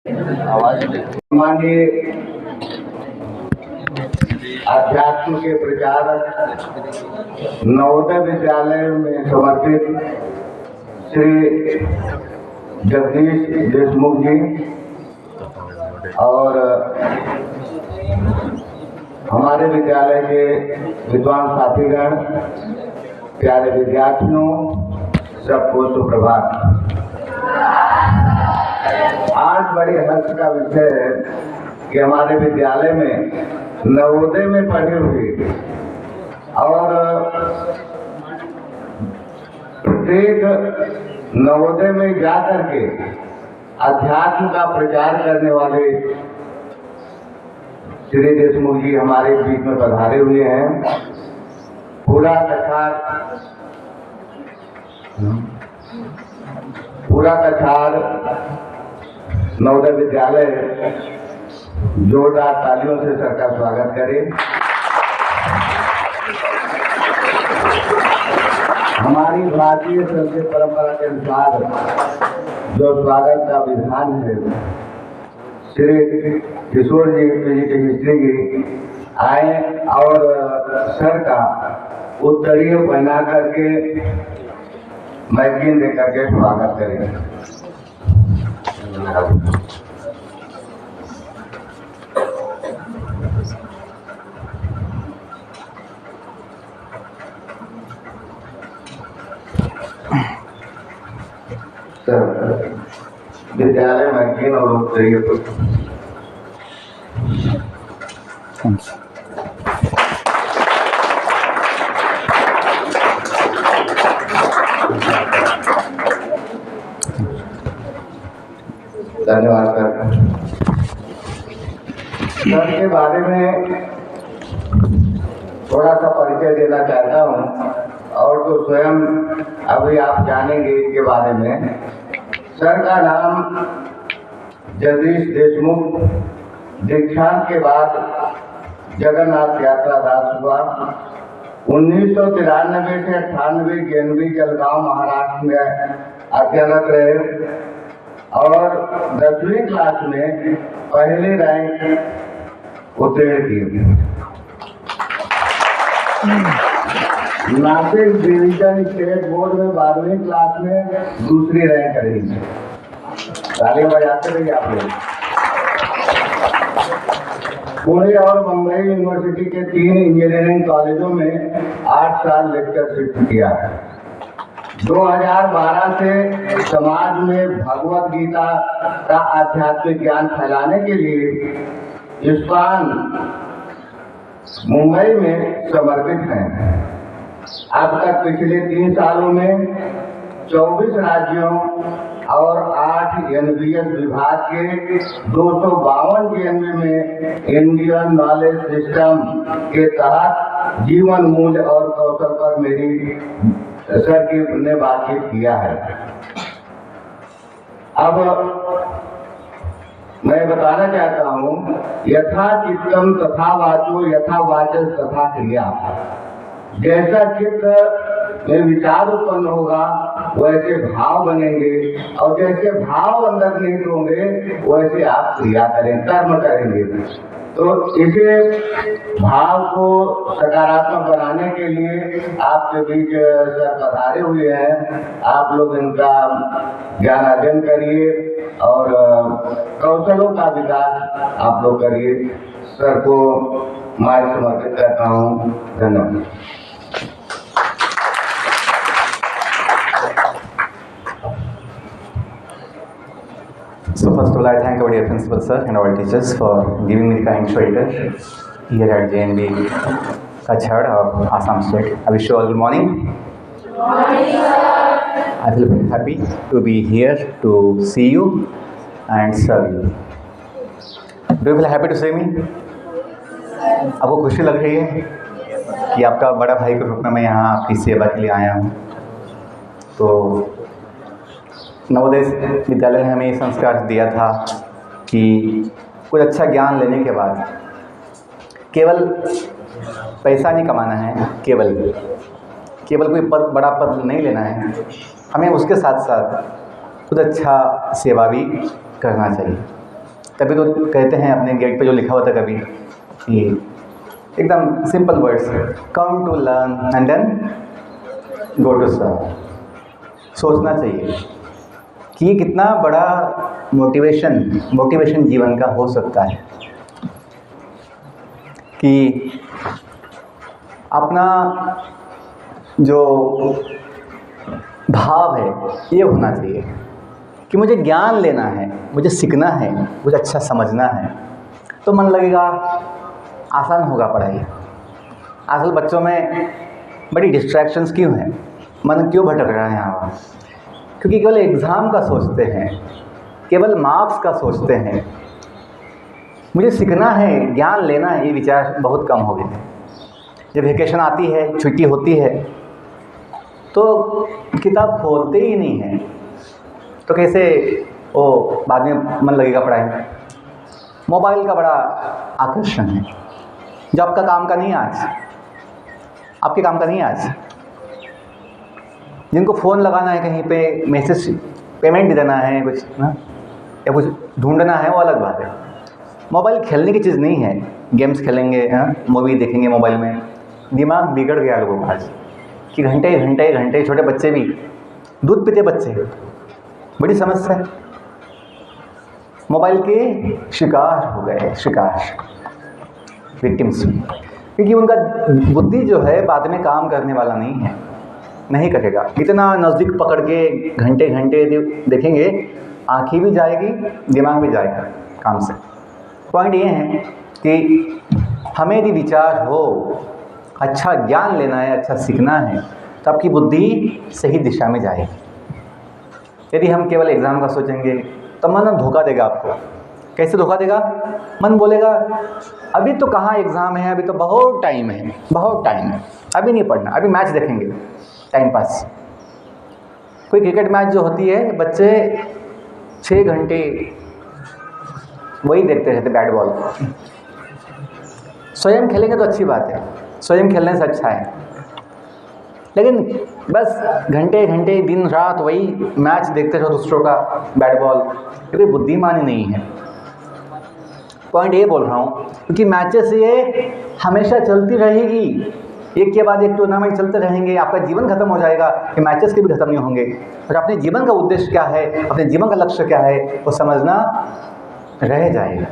माननीय अध्यात्म के प्रचारक नवोदय विद्यालय में समर्पित श्री जगदीश देशमुख जी और हमारे विद्यालय के विद्वान साथीगण, प्यारे विद्यार्थियों, सबको सुप्रभात। आज बड़े हर्ष का विषय है कि हमारे विद्यालय में नवोदय में पढ़े हुए और प्रत्येक नवोदय में जाकर के अध्यात्म का प्रचार करने वाले श्री देशमुख जी हमारे बीच में पधारे हुए हैं। पूरा कछार नवोदय विद्यालय जोरदार तालियों से सर का स्वागत करे। हमारी भारतीय संस्कृति परंपरा के अनुसार जो स्वागत का विधान है, श्री किशोर जी फिजिकल हिस्ट्री की आए और सर का उत्तरीय पहना करके मैगजीन दे करके स्वागत करें। विद्यालय मैगजीन और उत्तरीय धन्यवाद सर। सर के बारे में थोड़ा सा परिचय देना चाहता हूँ और तो स्वयं अभी आप जानेंगे इनके बारे में। सर का नाम जगदीश देशमुख। दीक्षांत के बाद जगन्नाथ यात्रा दास हुआ। 1993 से 98 ज्ञानवी जलगांव महाराष्ट्र में अध्ययनरत रहे और 10वीं क्लास में पहले रैंक उत्तीर्ण किए। नासिक डिवीजन स्टेट बोर्ड में 12वीं क्लास में दूसरी रैंक रही। तालियां बजाते रहिए आप लोग। पुणे और मुंबई यूनिवर्सिटी के 3 इंजीनियरिंग कॉलेजों में 8 साल लेक्चरशिप किया है। 2012 से समाज में भगवत गीता का आध्यात्मिक ज्ञान फैलाने के लिए इस्कॉन मुंबई में समर्पित हैं। अब तक पिछले 3 सालों में 24 राज्यों और 8 एनबीएस विभाग के 252 जेएनवी में इंडियन नॉलेज सिस्टम के तहत जीवन मूल्य और कौशल पर मेरी सर की ने बातचीत किया है। अब मैं बताना चाहता हूँ, यथा चित्तम तथा वाचो यथा वाचस तथा क्रिया। जैसा चित्त में विचार उत्पन्न होगा वैसे भाव बनेंगे और जैसे भाव अंदर निहित होंगे वैसे आप क्रिया करें, कर्म करेंगे। तो इसे भाव को सकारात्मक बनाने के लिए आपके बीच सर पधारे हुए हैं। आप लोग इनका ज्ञान अर्जन करिए और कौशलों का विकास आप लोग करिए। सर को मैं समर्पित करता हूँ। धन्यवाद। So first of all, I thank our dear principal sir and our teachers for giving me the kind shelter here at JNB Kachhar of Assam State. I wish you all good morning. Good morning, sir. I feel very happy to be here to see you and serve you. Do you feel happy to see me? आपको खुशी लग रही है कि आपका बड़ा भाई के रूप में मैं यहाँ आपकी सेवा के लिए आया हूँ। तो नवोदय विद्यालय ने हमें ये संस्कार दिया था कि कुछ अच्छा ज्ञान लेने के बाद केवल पैसा नहीं कमाना है, केवल कोई पद, बड़ा पद नहीं लेना है, हमें उसके साथ साथ कुछ अच्छा सेवा भी करना चाहिए। तभी तो कहते हैं अपने गेट पे जो लिखा हुआ था कभी कि एकदम simple words, come to learn and then go to serve. सोचना चाहिए कि ये कितना बड़ा मोटिवेशन जीवन का हो सकता है कि अपना जो भाव है ये होना चाहिए कि मुझे ज्ञान लेना है, मुझे सीखना है, मुझे अच्छा समझना है, तो मन लगेगा, आसान होगा पढ़ाई। आजकल बच्चों में बड़ी डिस्ट्रैक्शंस क्यों हैं, मन क्यों भटक रहा है यहाँ वहाँ? क्योंकि केवल एग्ज़ाम का सोचते हैं, केवल मार्क्स का सोचते हैं। मुझे सीखना है, ज्ञान लेना है, ये विचार बहुत कम हो गए हैं। जब वेकेशन आती है, छुट्टी होती है, तो किताब खोलते ही नहीं हैं, तो कैसे वो बाद में मन लगेगा पढ़ाई में? मोबाइल का बड़ा आकर्षण है, जो आपका काम का नहीं आज, आपके काम का नहीं आज। जिनको फ़ोन लगाना है, कहीं पे मैसेज पेमेंट देना है कुछ ना, या कुछ ढूंढना है, वो अलग बात है। मोबाइल खेलने की चीज़ नहीं है। गेम्स खेलेंगे, मूवी देखेंगे मोबाइल में, दिमाग बिगड़ गया लोगों का आज कि घंटे घंटे घंटे, छोटे बच्चे भी, दूध पीते बच्चे, बड़ी समस्या है। मोबाइल के शिकार हो गए, विक्टिम्स, क्योंकि उनका बुद्धि जो है बाद में काम करने वाला नहीं करेगा। इतना नज़दीक पकड़ के घंटे घंटे देखेंगे, आँखें भी जाएगी, दिमाग भी जाएगा काम से। पॉइंट ये है कि हमें यदि विचार हो, अच्छा ज्ञान लेना है, अच्छा सीखना है, तो आपकी बुद्धि सही दिशा में जाएगी। यदि हम केवल एग्ज़ाम का सोचेंगे तो मन धोखा देगा आपको। कैसे धोखा देगा? मन बोलेगा अभी तो कहाँ एग्ज़ाम है, अभी तो बहुत टाइम है, अभी नहीं पढ़ना, अभी मैच देखेंगे, टाइम पास। कोई क्रिकेट मैच जो होती है, बच्चे 6 घंटे वही देखते रहते, बैट बॉल। स्वयं खेलेंगे तो अच्छी बात है, स्वयं खेलने से अच्छा है, लेकिन बस घंटे घंटे दिन रात वही मैच देखते रहो दूसरों का, बैट बॉल, ये कोई बुद्धिमानी नहीं है। पॉइंट ये बोल रहा हूँ क्योंकि मैचेस ये हमेशा चलती रहेगी, एक के बाद एक टूर्नामेंट चलते रहेंगे, आपका जीवन खत्म हो जाएगा, ये मैचेस के भी खत्म नहीं होंगे। और अपने जीवन का उद्देश्य क्या है, अपने जीवन का लक्ष्य क्या है, वो समझना रह जाएगा।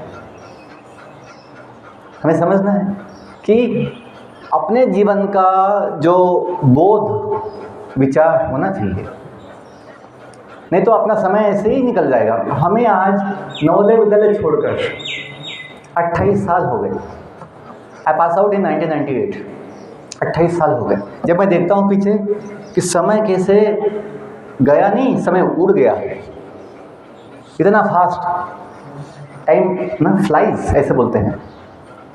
हमें समझना है कि अपने जीवन का जो बोध विचार होना चाहिए, नहीं तो अपना समय ऐसे ही निकल जाएगा। हमें आज नवोदय विद्यालय छोड़कर 28 साल हो गए। आई पास आउट इन 1998, 28 साल हो गए। जब मैं देखता हूँ पीछे कि समय कैसे गया, नहीं समय उड़ गया, इतना फास्ट टाइम ना फ्लाइज ऐसे बोलते हैं,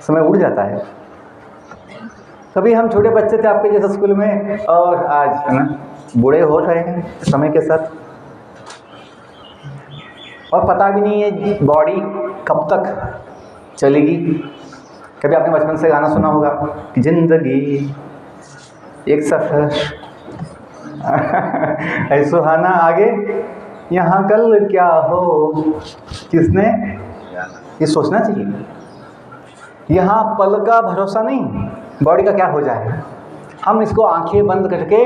समय उड़ जाता है। कभी हम छोटे बच्चे थे आपके जैसा स्कूल में, और आज है ना बूढ़े हो रहे हैं समय के साथ, और पता भी नहीं है बॉडी कब तक चलेगी। कभी आपने बचपन से गाना सुना होगा कि जिंदगी एक सफ़र है सुहाना, आगे यहाँ कल क्या हो किसने, ये सोचना चाहिए। यहाँ पल का भरोसा नहीं, बॉडी का क्या हो जाए। हम इसको आंखें बंद करके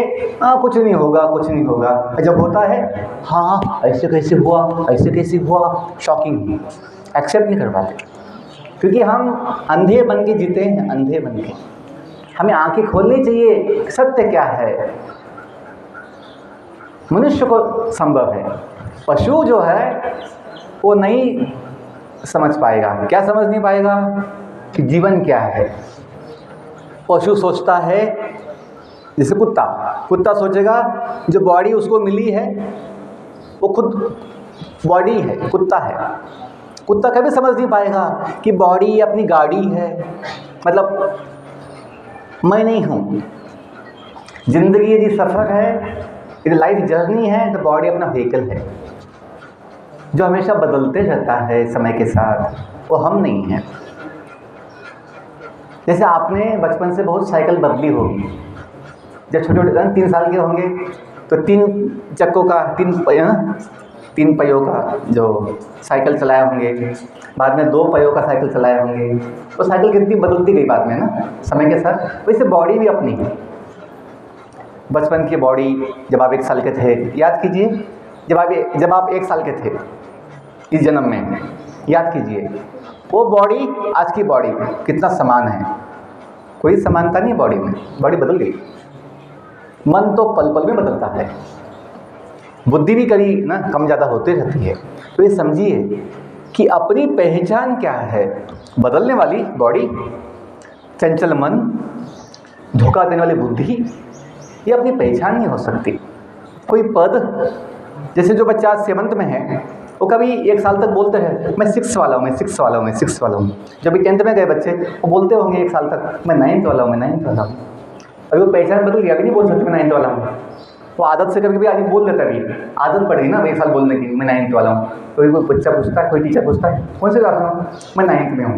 कुछ नहीं होगा, जब होता है हाँ ऐसे कैसे हुआ, शॉकिंग, एक्सेप्ट नहीं कर पाते, क्योंकि हम अंधे बन के जीते हैं, अंधे बन के। हमें आंखें खोलनी चाहिए, सत्य क्या है। मनुष्य को संभव है, पशु जो है वो नहीं समझ पाएगा। क्या समझ नहीं पाएगा कि जीवन क्या है। पशु सोचता है, जैसे कुत्ता सोचेगा जो बॉडी उसको मिली है वो खुद बॉडी है, कुत्ता है। कुत्ता कभी समझ नहीं पाएगा कि बॉडी अपनी गाड़ी है, मतलब मैं नहीं हूँ। जिंदगी यदि सफ़र है, यदि लाइफ जर्नी है, तो बॉडी अपना व्हीकल है जो हमेशा बदलते रहता है समय के साथ, वो हम नहीं हैं। जैसे आपने बचपन से बहुत साइकिल बदली होगी, जब छोटे 3 साल के होंगे तो 3 चक्कों का 3 पहियों का जो साइकिल चलाए होंगे, बाद में 2 पहियों का साइकिल चलाए होंगे, वो साइकिल कितनी बदलती गई बाद में ना समय के साथ। वैसे बॉडी भी अपनी है। बचपन की बॉडी, जब आप 1 साल के थे, याद कीजिए, जब आप 1 साल के थे इस जन्म में, याद कीजिए वो बॉडी आज की बॉडी कितना समान है। कोई समानता नहीं है बॉडी में, बॉडी बदल गई। मन तो पल पल में बदलता है, बुद्धि भी कभी ना कम ज़्यादा होते रहती है। तो ये समझिए कि अपनी पहचान क्या है। बदलने वाली बॉडी, चंचल मन, धोखा देने वाली बुद्धि, ये अपनी पहचान नहीं हो सकती। कोई पद, जैसे जो बच्चा 7th में है वो कभी 1 साल तक बोलते हैं मैं 6 वाला हूँ, मैं 6 वाला हूँ, मैं 6 वाला हूँ। जब भी 10th में गए बच्चे वो बोलते होंगे 1 साल तक मैं 9th वाला हूँ, मैं 9th वाला हूँ। अभी वो पहचान बदल गया, अभी नहीं बोल सकते मैं 9th वाला हूँ। वो आदत से कभी कभी आदमी बोल देता है, अभी आदत पड़ गई ना 1 साल बोलने की, मैं 9th वाला हूँ। कोई बच्चा पूछता है, कोई टीचर पूछता है कौन से क्लास में हूँ, मैं 9th में हूँ।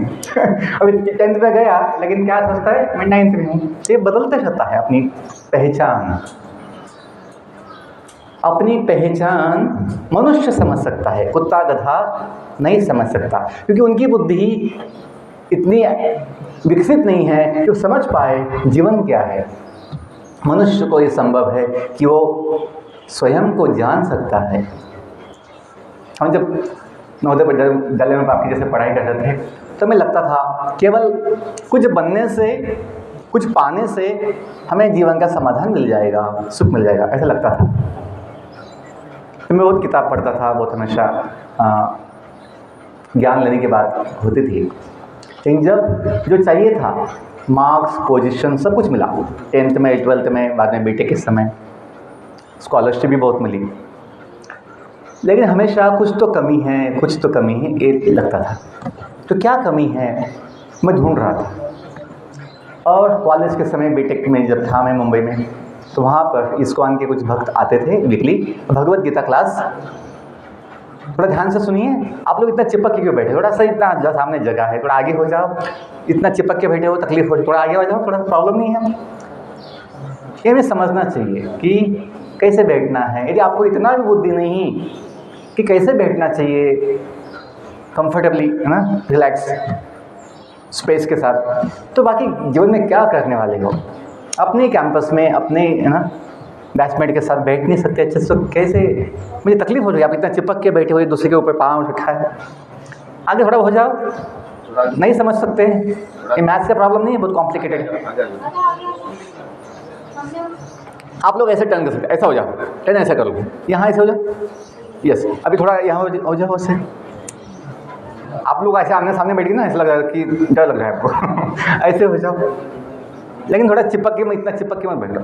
अभी 10th में गया लेकिन क्या सोचता है, मैं 9th में हूँ। ये बदलते रहता है अपनी पहचान। अपनी पहचान मनुष्य समझ सकता है, कुत्ता गधा नहीं समझ सकता, क्योंकि उनकी बुद्धि इतनी विकसित नहीं है कि वो समझ पाए जीवन क्या है। मनुष्य को ये संभव है कि वो स्वयं को जान सकता है। हम जब नवोदय विद्यालय में आपकी जैसे पढ़ाई कर रहे थे तो हमें लगता था केवल कुछ बनने से, कुछ पाने से हमें जीवन का समाधान मिल जाएगा, सुख मिल जाएगा, ऐसा लगता था। तो मैं बहुत किताब पढ़ता था, बहुत हमेशा ज्ञान लेने के बाद होती थी। लेकिन जब जो चाहिए था, मार्क्स, पोजीशन, सब कुछ मिला 10th में, 12th में, बाद में बीटेक के समय स्कॉलरशिप भी बहुत मिली, लेकिन हमेशा कुछ तो कमी है, कुछ तो कमी है, ये लगता था। तो क्या कमी है मैं ढूंढ रहा था। और कॉलेज के समय बीटेक में जब था मैं मुंबई में, तो वहाँ पर इस्कॉन के कुछ भक्त आते थे वीकली, भगवत गीता क्लास। थोड़ा ध्यान से सुनिए, आप लोग इतना चिपक के क्यों बैठे, थोड़ा सा इतना जो सामने जगह है थोड़ा आगे हो जाओ। इतना चिपक के बैठे हो, तकलीफ हो, थोड़ा आगे हो जाओ, थोड़ा प्रॉब्लम नहीं है। ये हमें समझना चाहिए कि कैसे बैठना है। यदि आपको इतना भी बुद्धि नहीं कि कैसे बैठना चाहिए कंफर्टेबली, है ना, रिलैक्स स्पेस के साथ, तो बाकी जीवन में क्या करने वाले हो। अपने कैंपस में अपने, है ना, बैचमेट के साथ बैठ नहीं सकते अच्छे से, तो कैसे, मुझे तकलीफ हो रही है। आप इतना चिपक के बैठे हुए, दूसरे के ऊपर पाँव रखा है, आगे थोड़ा हो जाओ। नहीं समझ सकते, ये मैथ्स का प्रॉब्लम नहीं है, बहुत कॉम्प्लिकेटेड है। आप लोग ऐसे टर्न कर सकते, ऐसा हो जाओ, टर्न ऐसा करोगे, यहाँ ऐसे हो जाओ, यस, अभी थोड़ा यहाँ हो जाओ ऐसे। आप लोग ऐसे आमने सामने बैठिए ना, ऐसा लग रहा है कि डर लग रहा है आपको। ऐसे हो जाओ, लेकिन थोड़ा चिपक के, इतना चिपक के मत बैठो।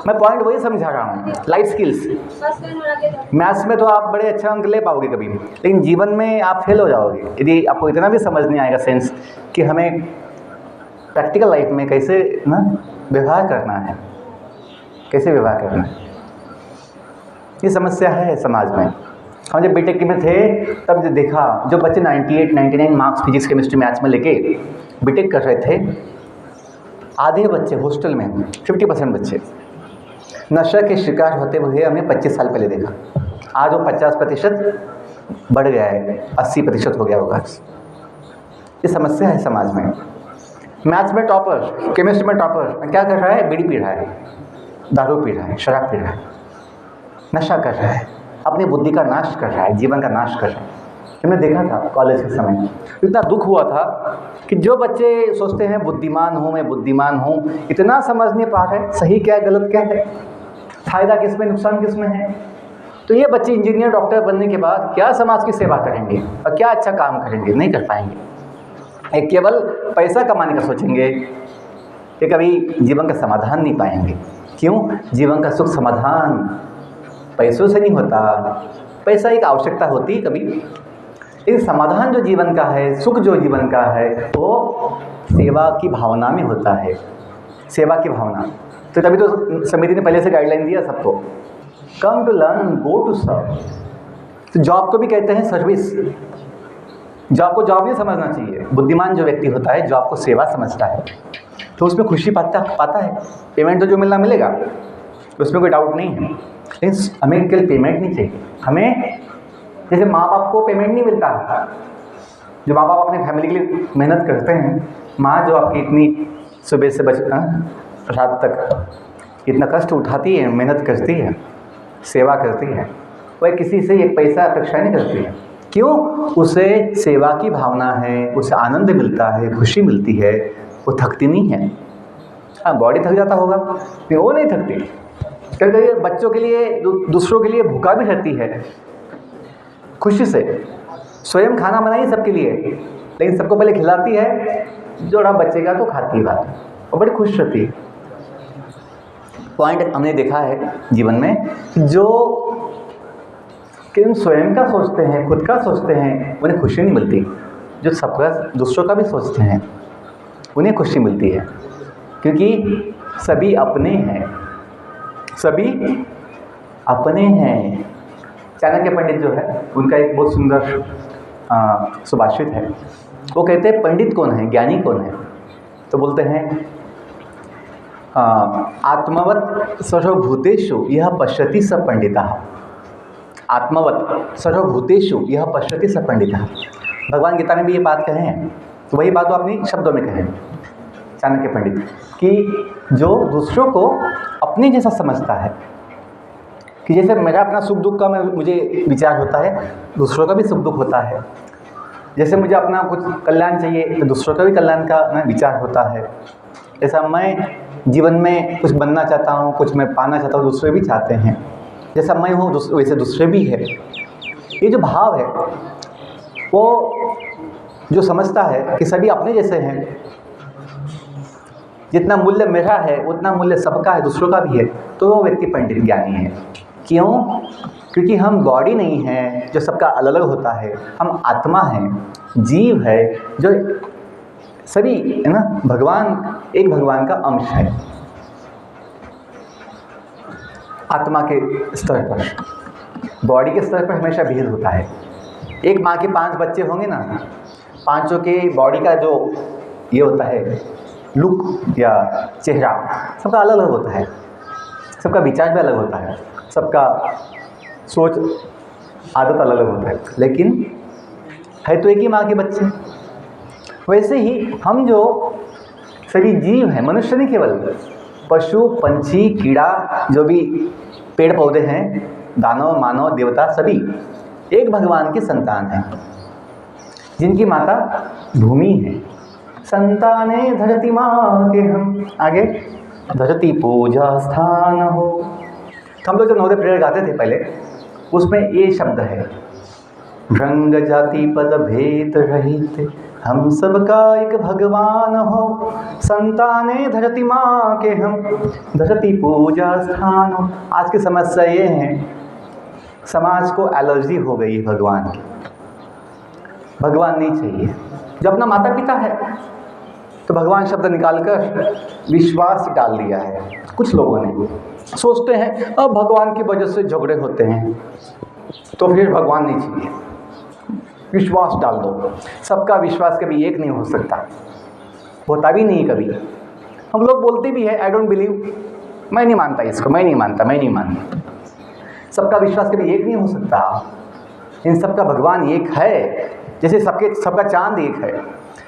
मैं पॉइंट वही समझा रहा हूँ, लाइफ स्किल्स। मैथ्स में तो आप बड़े अच्छा अंक ले पाओगे कभी, लेकिन जीवन में आप फेल हो जाओगे यदि आपको इतना भी समझ नहीं आएगा सेंस कि हमें प्रैक्टिकल लाइफ में कैसे ना व्यवहार करना है, कैसे व्यवहार करना है। ये समस्या है समाज में। हम जब बीटेक में थे तब जो देखा, जो बच्चे 98, 99 मार्क्स फिजिक्स, केमिस्ट्री, मैथ्स में लेके बीटेक कर रहे थे, आधे बच्चे हॉस्टल में, 50% बच्चे नशा के शिकार होते हुए हमने 25 साल पहले देखा। आज वो 50% बढ़ गया है, 80% हो गया होगा। ये समस्या है समाज में। मैथ्स में टॉपर, केमिस्ट्री में टॉपर क्या कर रहा है, बीड़ी पी रहा है, दारू पी रहा है, शराब पी रहा है, नशा कर रहा है, अपनी बुद्धि का नाश कर रहा है, जीवन का नाश कर रहा है। हमने देखा था कॉलेज के समय, इतना दुख हुआ था कि जो बच्चे सोचते हैं बुद्धिमान हूँ, मैं बुद्धिमान हूँ, इतना समझ नहीं पा रहे सही क्या है, गलत क्या है, फ़ायदा किस में, नुकसान किस में है। तो ये बच्चे इंजीनियर, डॉक्टर बनने के बाद क्या समाज की सेवा करेंगे और क्या अच्छा काम करेंगे, नहीं कर पाएंगे। एक केवल पैसा कमाने का सोचेंगे, ये कभी जीवन का समाधान नहीं पाएंगे। क्यों? जीवन का सुख समाधान पैसों से नहीं होता। पैसा एक आवश्यकता होती है कभी, लेकिन समाधान जो जीवन का है, सुख जो जीवन का है, वो सेवा की भावना में होता है, सेवा की भावना। तो तभी तो समिति ने पहले से गाइडलाइन दिया सबको, come to learn, go to serve. तो जॉब को भी कहते हैं सर्विस। जॉब को जॉब नहीं समझना चाहिए। बुद्धिमान जो व्यक्ति होता है जॉब को सेवा समझता है, तो उसमें खुशी पाता है। पेमेंट तो जो मिलना मिलेगा, उसमें कोई डाउट नहीं है, लेकिन हमें केवल पेमेंट नहीं चाहिए, हमें जैसे माँ बाप को पेमेंट नहीं मिलता, जो माँ बाप अपनी फैमिली के लिए मेहनत करते हैं, माँ जो आपकी इतनी सुबह से रात तक इतना कष्ट उठाती है, मेहनत करती है, सेवा करती है, वह किसी से एक पैसा अपेक्षा नहीं करती है। क्यों? उसे सेवा की भावना है, उसे आनंद मिलता है, खुशी मिलती है, वो थकती नहीं है। हाँ, बॉडी थक जाता होगा लेकिन वो नहीं थकती। कभी कभी बच्चों के लिए, दूसरों के लिए भूखा भी रहती है, खुशी से स्वयं खाना बनाई सबके लिए, लेकिन सबको पहले खिलाती है, जो रहा बचेगा तो खाती है बात, और बड़ी खुश रहती है। पॉइंट हमने देखा है जीवन में, जो कि स्वयं का सोचते हैं, खुद का सोचते हैं, उन्हें खुशी नहीं मिलती। जो सबका दूसरों का भी सोचते हैं उन्हें खुशी मिलती है, क्योंकि सभी अपने हैं, सभी अपने हैं। चाणक्य पंडित जो है, उनका एक बहुत सुंदर सुभाषित है। वो कहते हैं पंडित कौन है, ज्ञानी कौन है? तो बोलते हैं आत्मवत् सर्वभूतेषु यह पश्यति स पंडितः। आत्मवत् सर्वभूतेषु यह पश्यति स पंडितः। भगवान गीता में भी ये बात कहे हैं, तो वही बात वो अपनी शब्दों में कहे चाणक्य पंडित, कि जो दूसरों को अपने जैसा समझता है, कि जैसे मेरा अपना सुख दुख का मुझे विचार होता है, दूसरों का भी सुख दुख होता है। जैसे मुझे अपना कुछ कल्याण चाहिए तो दूसरों का भी कल्याण का विचार होता है। ऐसा मैं जीवन में कुछ बनना चाहता हूँ, कुछ मैं पाना चाहता हूँ, दूसरे भी चाहते हैं। जैसा मैं हूँ वैसे दूसरे भी है। ये जो भाव है, वो जो समझता है कि सभी अपने जैसे हैं, जितना मूल्य मेरा है उतना मूल्य सबका है, दूसरों का भी है, तो वो व्यक्ति पंडित ज्ञानी है। क्यों? क्योंकि हम बॉडी नहीं है जो सबका अलग अलग होता है, हम आत्मा हैं, जीव है, जो सभी है ना, भगवान, एक भगवान का अंश है। आत्मा के स्तर पर, बॉडी के स्तर पर हमेशा भेद होता है। एक माँ के 5 बच्चे होंगे ना, पांचों के बॉडी का जो ये होता है लुक या चेहरा, सबका अलग अलग होता है, सबका विचार भी अलग होता है, सबका सोच आदत अलग अलग होता है, लेकिन है तो एक ही माँ के बच्चे। वैसे ही हम जो सभी जीव हैं, मनुष्य नहीं केवल, पशु पंछी कीड़ा, जो भी पेड़ पौधे हैं, दानव मानव देवता, सभी एक भगवान के संतान हैं, जिनकी माता भूमि है। संताने धरती माँ के हम, आगे धरती पूजा स्थान हो। तो हम लोग जब नवोदय प्रेयर गाते थे पहले, उसमें ये शब्द है, रंग जाति पद भेद रहित हम सबका एक भगवान हो, संताने धरती माँ के हम, धरती पूजा स्थान हो। आज की समस्या ये है, समाज को एलर्जी हो गई है भगवान की, भगवान नहीं चाहिए। जब अपना माता पिता है तो भगवान शब्द निकालकर विश्वास डाल दिया है। कुछ लोगों ने सोचते हैं अब भगवान की वजह से झगड़े होते हैं तो फिर भगवान नहीं चाहिए, विश्वास डाल दो। सबका विश्वास कभी एक नहीं हो सकता, होता भी नहीं कभी। हम लोग बोलते भी है आई डोंट बिलीव, मैं नहीं मानता इसको, मैं नहीं मानता। सबका विश्वास कभी एक नहीं हो सकता। इन सबका भगवान एक है। जैसे सबका चांद एक है,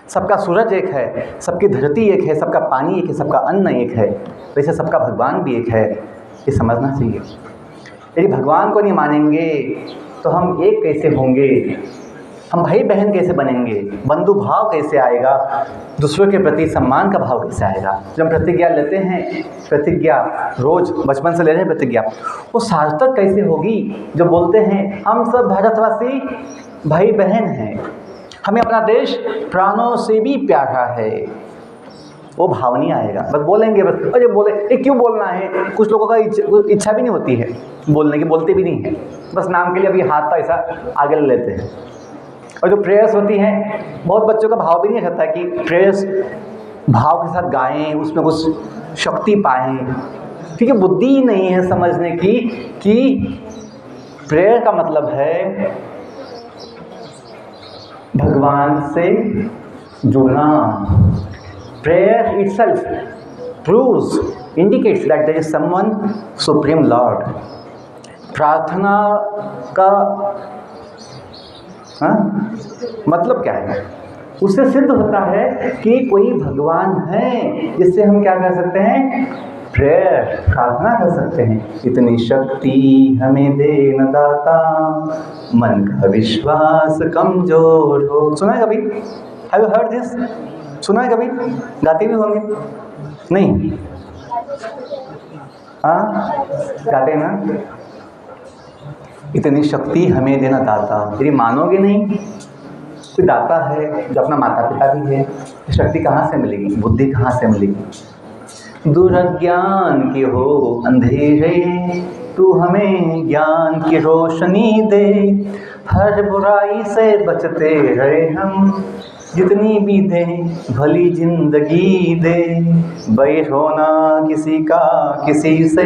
सबका सूरज एक है, सबकी धरती एक है, सबका पानी एक है, सबका अन्न एक है, वैसे सबका भगवान भी एक है। ये समझना चाहिए। यदि भगवान को नहीं मानेंगे तो हम एक कैसे होंगे, हम भाई बहन कैसे बनेंगे, बंधु भाव कैसे आएगा, दूसरों के प्रति सम्मान का भाव कैसे आएगा। जब हम प्रतिज्ञा लेते हैं, प्रतिज्ञा रोज बचपन से ले रहे हैं प्रतिज्ञा, वो सार्थक कैसे होगी। जो बोलते हैं हम सब भारतवासी भाई बहन हैं, हमें अपना देश प्राणों से भी प्यारा है, वो भाव नहीं आएगा। बस बोलेंगे, बस अरे बोले ये क्यों बोलना है। कुछ लोगों का इच्छा भी नहीं होती है बोलने की, बोलते भी नहीं है, बस नाम के लिए अभी हाथ तो ऐसा आगे ले लेते हैं। और जो प्रेयर्स होती हैं, बहुत बच्चों का भाव भी नहीं रहता कि प्रेयर्स भाव के साथ गाएं, उसमें कुछ शक्ति पाएं, क्योंकि बुद्धि ही नहीं है समझने की कि प्रेयर का मतलब है भगवान से जुड़ना। Prayer itself proves, indicates that there is someone supreme lord. प्रार्थना का हाँ, मतलब क्या है? उससे सिद्ध होता है कि कोई भगवान है, जिससे हम क्या कर सकते हैं? प्रेयर, प्रार्थना कर सकते हैं। इतनी शक्ति हमें दे न दाता, मन का विश्वास कमजोर हो। सुना है कभी? Have you heard this? सुना है कभी? गाते भी होंगे? नहीं? हाँ, गाते हैं ना? इतनी शक्ति हमें देना दाता। यदि मानोगे नहीं, कोई दाता है जो अपना माता पिता भी है, शक्ति कहाँ से मिलेगी? बुद्धि कहाँ से मिलेगी? दुर्ज्ञान के हो अंधेरे, तू हमें ज्ञान की रोशनी दे। हर बुराई से बचते रहे हम, जितनी भी दे भली जिंदगी दे। बैर होना किसी का किसी से,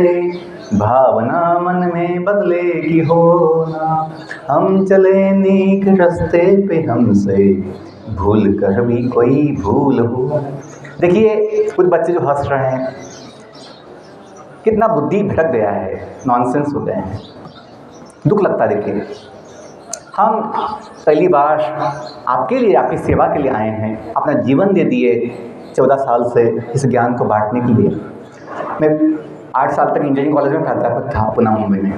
भावना मन में बदलेगी होना। हम चले नेक रास्ते पे हमसे, भूल कर भी कोई भूल हो। देखिए कुछ बच्चे जो हंस रहे हैं, कितना बुद्धि भटक गया है, नॉनसेंस हो गए हैं, दुख लगता है। देखिए हम पहली बार आपके लिए, आपकी सेवा के लिए आए हैं, अपना जीवन दे दिए 14 साल से इस ज्ञान को बांटने के लिए। मैं 8 साल तक इंजीनियरिंग कॉलेज में प्राध्यापक था पुणे मुंबई में,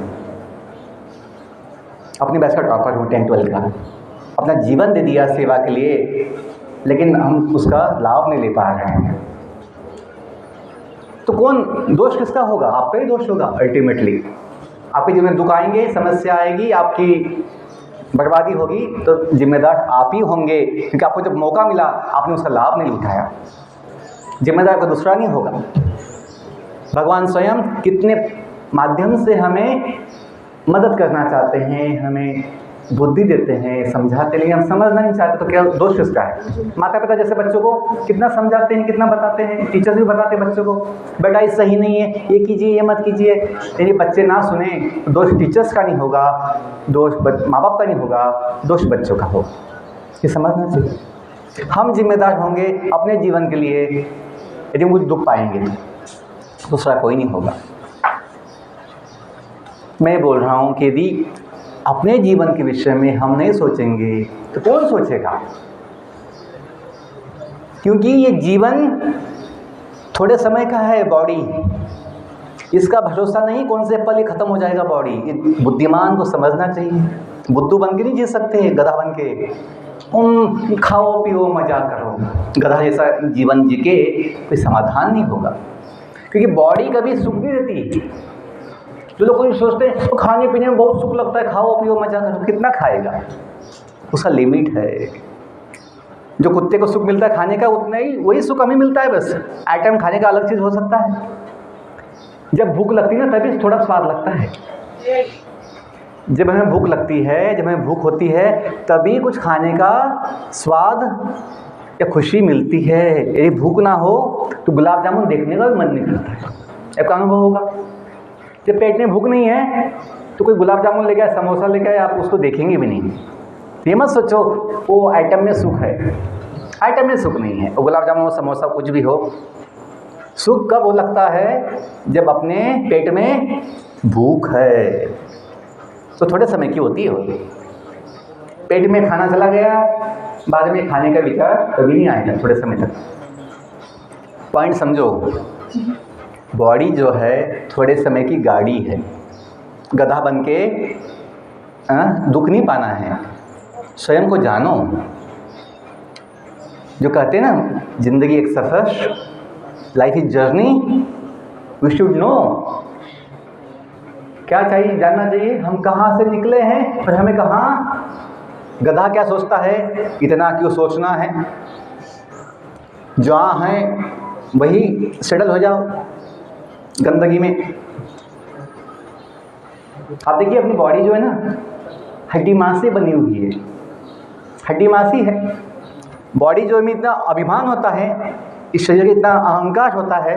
अपनी बैच का टॉपर हूँ 10-12 का। अपना जीवन दे दिया सेवा के लिए, लेकिन हम उसका लाभ नहीं ले पा रहे हैं। तो कौन दोष किसका होगा? आपका ही दोष होगा अल्टीमेटली। आपके जीवन में दुख आएंगे, समस्या आएगी, आपकी बर्बादी होगी, तो जिम्मेदार आप ही होंगे, क्योंकि आपको जब मौका मिला आपने उसका लाभ नहीं उठाया। जिम्मेदार कोई दूसरा नहीं होगा। भगवान स्वयं कितने माध्यम से हमें मदद करना चाहते हैं, हमें बुद्धि देते हैं, समझाते, लेकिन हम समझना नहीं चाहते। तो क्या दोष किसका है? माता पिता जैसे बच्चों को कितना समझाते हैं, कितना बताते हैं, टीचर्स भी बताते हैं बच्चों को, बेटा ये सही नहीं है, ये कीजिए, ये मत कीजिए। यदि बच्चे ना सुने तो दोष टीचर्स का नहीं होगा, दोष माँ बाप का नहीं होगा, दोष बच्चों का होगा। ये समझना चाहिए। हम जिम्मेदार होंगे अपने जीवन के लिए। यदि मुझे दुख पाएंगे तो दूसरा कोई नहीं होगा। मैं बोल रहा हूँ कि यदि अपने जीवन के विषय में हम नहीं सोचेंगे तो कौन सोचेगा? क्योंकि ये जीवन थोड़े समय का है, बॉडी, इसका भरोसा नहीं कौन से पल ही खत्म हो जाएगा बॉडी। बुद्धिमान को समझना चाहिए। बुद्धू बन के नहीं जी सकते, गधा बन के खाओ पियो मजा करो। गधा जैसा जीवन जी के कोई समाधान नहीं होगा, क्योंकि बॉडी कभी सुख नहीं देती। जो लोग कोई सोचते हैं तो खाने पीने में बहुत सुख लगता है, खाओ पियो मजा करो, कितना खाएगा? उसका लिमिट है। जो कुत्ते को सुख मिलता है खाने का, उतना ही वही सुख हमें मिलता है। बस आइटम खाने का अलग चीज़ हो सकता है। जब भूख लगती है ना तभी थोड़ा स्वाद लगता है। जब हमें भूख लगती है, जब हमें भूख होती है, तभी कुछ खाने का स्वाद या खुशी मिलती है। यदि भूख ना हो तो गुलाब जामुन देखने का भी मन नहीं करता है। आपका अनुभव होगा। जब पेट में भूख नहीं है तो कोई गुलाब जामुन लेके आए, समोसा लेके आए, आप उसको देखेंगे भी नहीं। ये मत सोचो वो आइटम में सुख है, आइटम में सुख नहीं है। वो गुलाब जामुन, समोसा, कुछ भी हो, सुख कब हो लगता है? जब अपने पेट में भूख है। तो थोड़े समय की होती है। पेट में खाना चला गया, बाद में खाने का विचार कभी नहीं आएगा थोड़े समय तक। पॉइंट समझो। बॉडी जो है थोड़े समय की गाड़ी है। गधा बन के दुख नहीं पाना है। स्वयं को जानो। जो कहते हैं ना, जिंदगी एक सफ़र, life is journey, we should know. क्या चाहिए? जानना चाहिए हम कहाँ से निकले हैं और हमें कहाँ। गधा क्या सोचता है? इतना क्यों सोचना है? जहाँ है वही सेटल हो जाओ गंदगी में। आप देखिए अपनी बॉडी जो है ना, हड्डी मांस से बनी हुई है। हड्डी मांस ही है। बॉडी जो में इतना अभिमान होता है, इस शरीर का इतना अहंकार होता है,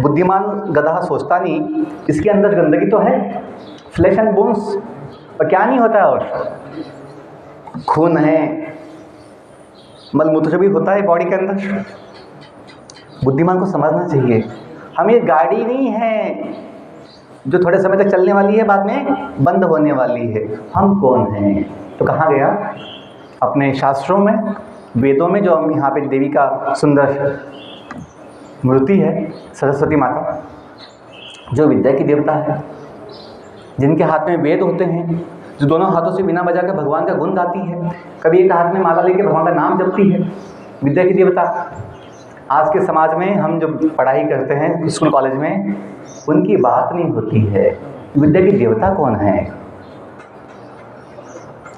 बुद्धिमान गधा सोचता नहीं इसके अंदर गंदगी तो है, फ्लैश एंड बोन्स, और क्या नहीं होता है, और खून है, मलमूत्र भी होता है बॉडी के अंदर। बुद्धिमान को समझना चाहिए हम ये गाड़ी नहीं है जो थोड़े समय तक चलने वाली है, बाद में बंद होने वाली है। हम कौन हैं? तो कहाँ गया? अपने शास्त्रों में, वेदों में, जो हम यहाँ पे देवी का सुंदर मूर्ति है, सरस्वती माता, जो विद्या की देवता है, जिनके हाथ में वेद होते हैं, जो दोनों हाथों से बिना बजा कर भगवान का गुण गाती है, कभी एक हाथ में माला लेकर भगवान का नाम जपती है, विद्या की देवता। आज के समाज में हम जो पढ़ाई करते हैं स्कूल कॉलेज में, उनकी बात नहीं होती है। विद्या की देवता कौन है,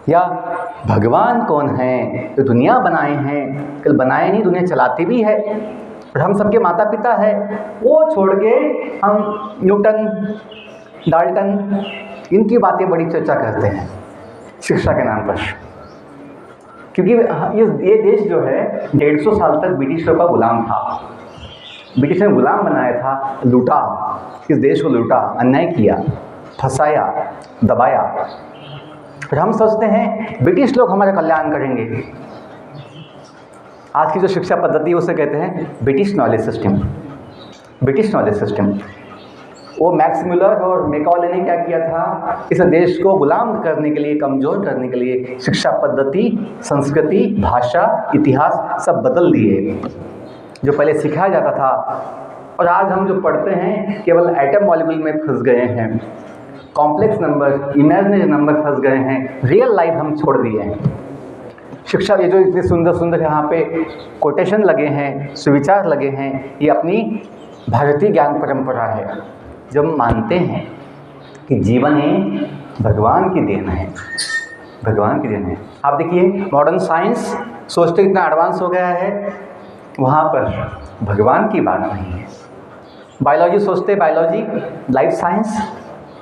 या भगवान कौन है? जो दुनिया बनाए हैं, कल बनाए नहीं, दुनिया चलाती भी है, और हम सबके माता पिता है। वो छोड़ के हम न्यूटन, डाल्टन, इनकी बातें बड़ी चर्चा करते हैं शिक्षा के नाम पर। क्योंकि ये देश जो है 150 साल तक ब्रिटिशों का गुलाम था। ब्रिटिश ने गुलाम बनाया था, लूटा, इस देश को लूटा, अन्याय किया, फंसाया, दबाया। फिर हम सोचते हैं ब्रिटिश लोग हमारा कल्याण करेंगे। आज की जो शिक्षा पद्धति है उसे कहते हैं British knowledge system. British knowledge system, वो मैक्स मुलर और मैकॉले ने क्या किया था? इस देश को गुलाम करने के लिए, कमज़ोर करने के लिए शिक्षा पद्धति, संस्कृति, भाषा, इतिहास सब बदल दिए। जो पहले सिखाया जाता था, और आज हम जो पढ़ते हैं केवल एटम मॉलिक्यूल में फंस गए हैं, कॉम्प्लेक्स नंबर, इमेजिनरी नंबर फंस गए हैं, रियल लाइफ हम छोड़ दिए हैं। शिक्षा, ये जो इतने सुंदर सुंदर यहाँ पे कोटेशन लगे हैं, सुविचार लगे हैं, ये अपनी भारतीय ज्ञान परंपरा है, जब हम मानते हैं कि जीवन ही भगवान की देन है, भगवान की देन है। आप देखिए मॉडर्न साइंस सोचते इतना एडवांस हो गया है, वहाँ पर भगवान की बात नहीं है। बायोलॉजी सोचते, बायोलॉजी, लाइफ साइंस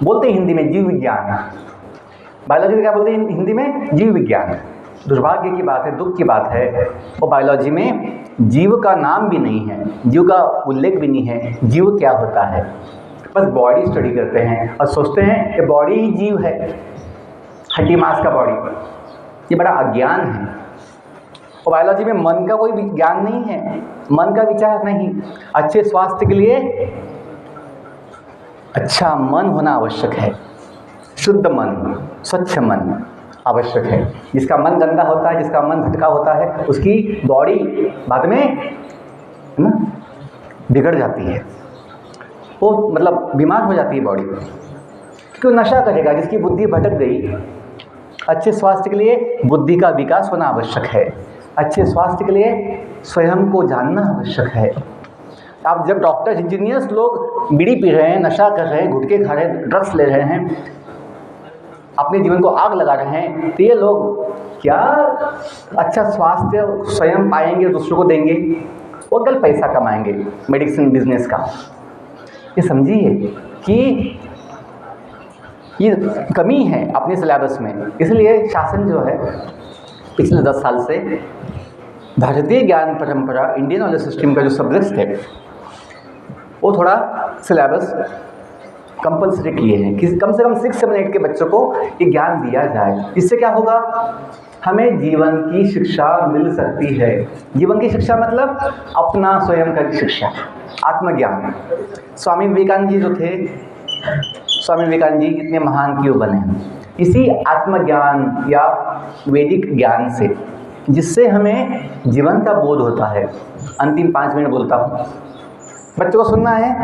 बोलते हिंदी में जीव विज्ञान, बायोलॉजी क्या बोलते हैं हिंदी में? जीव विज्ञान। दुर्भाग्य की बात है, दुख की बात है, वो बायोलॉजी में जीव का नाम भी नहीं है, जीव का उल्लेख भी नहीं है। जीव क्या होता है? बस बॉडी स्टडी करते हैं और सोचते हैं कि बॉडी ही जीव है, हड्डी मांस का बॉडी। ये बड़ा अज्ञान है। और बायोलॉजी में मन का कोई ज्ञान नहीं है, मन का विचार नहीं। अच्छे स्वास्थ्य के लिए अच्छा मन होना आवश्यक है, शुद्ध मन, स्वच्छ मन आवश्यक है। जिसका मन गंदा होता है, जिसका मन भटका होता है, उसकी बॉडी बाद में ना बिगड़ जाती है, वो मतलब बीमार हो जाती है बॉडी, क्योंकि वो नशा करेगा। जिसकी बुद्धि भटक गई, अच्छे स्वास्थ्य के लिए बुद्धि का विकास होना आवश्यक है, अच्छे स्वास्थ्य के लिए स्वयं को जानना आवश्यक है। आप जब डॉक्टर, इंजीनियर्स लोग बीड़ी पी रहे हैं, नशा कर रहे हैं, गुटखे खा रहे हैं, ड्रग्स ले रहे हैं, अपने जीवन को आग लगा रहे हैं, तो ये लोग क्या अच्छा स्वास्थ्य स्वयं पाएंगे, दूसरों को देंगे? वो कल पैसा कमाएंगे मेडिसिन बिजनेस का। ये समझिए कि ये कमी है अपने सिलेबस में। इसलिए शासन जो है पिछले 10 साल से भारतीय ज्ञान परंपरा, इंडियन नॉलेज सिस्टम का जो सब्जेक्ट्स थे, वो थोड़ा सिलेबस कंपल्सरी किए हैं कि कम से कम 6-7 8 के बच्चों को ये ज्ञान दिया जाए। इससे क्या होगा? हमें जीवन की शिक्षा मिल सकती है। जीवन की शिक्षा मतलब अपना स्वयं का शिक्षा, आत्मज्ञान। स्वामी विवेकानंद जी जो थे, स्वामी विवेकानंद जी इतने महान क्यों बने? इसी आत्मज्ञान या वैदिक ज्ञान से, जिससे हमें जीवन का बोध होता है। अंतिम 5 मिनट बोलता हूँ, बच्चों को सुनना है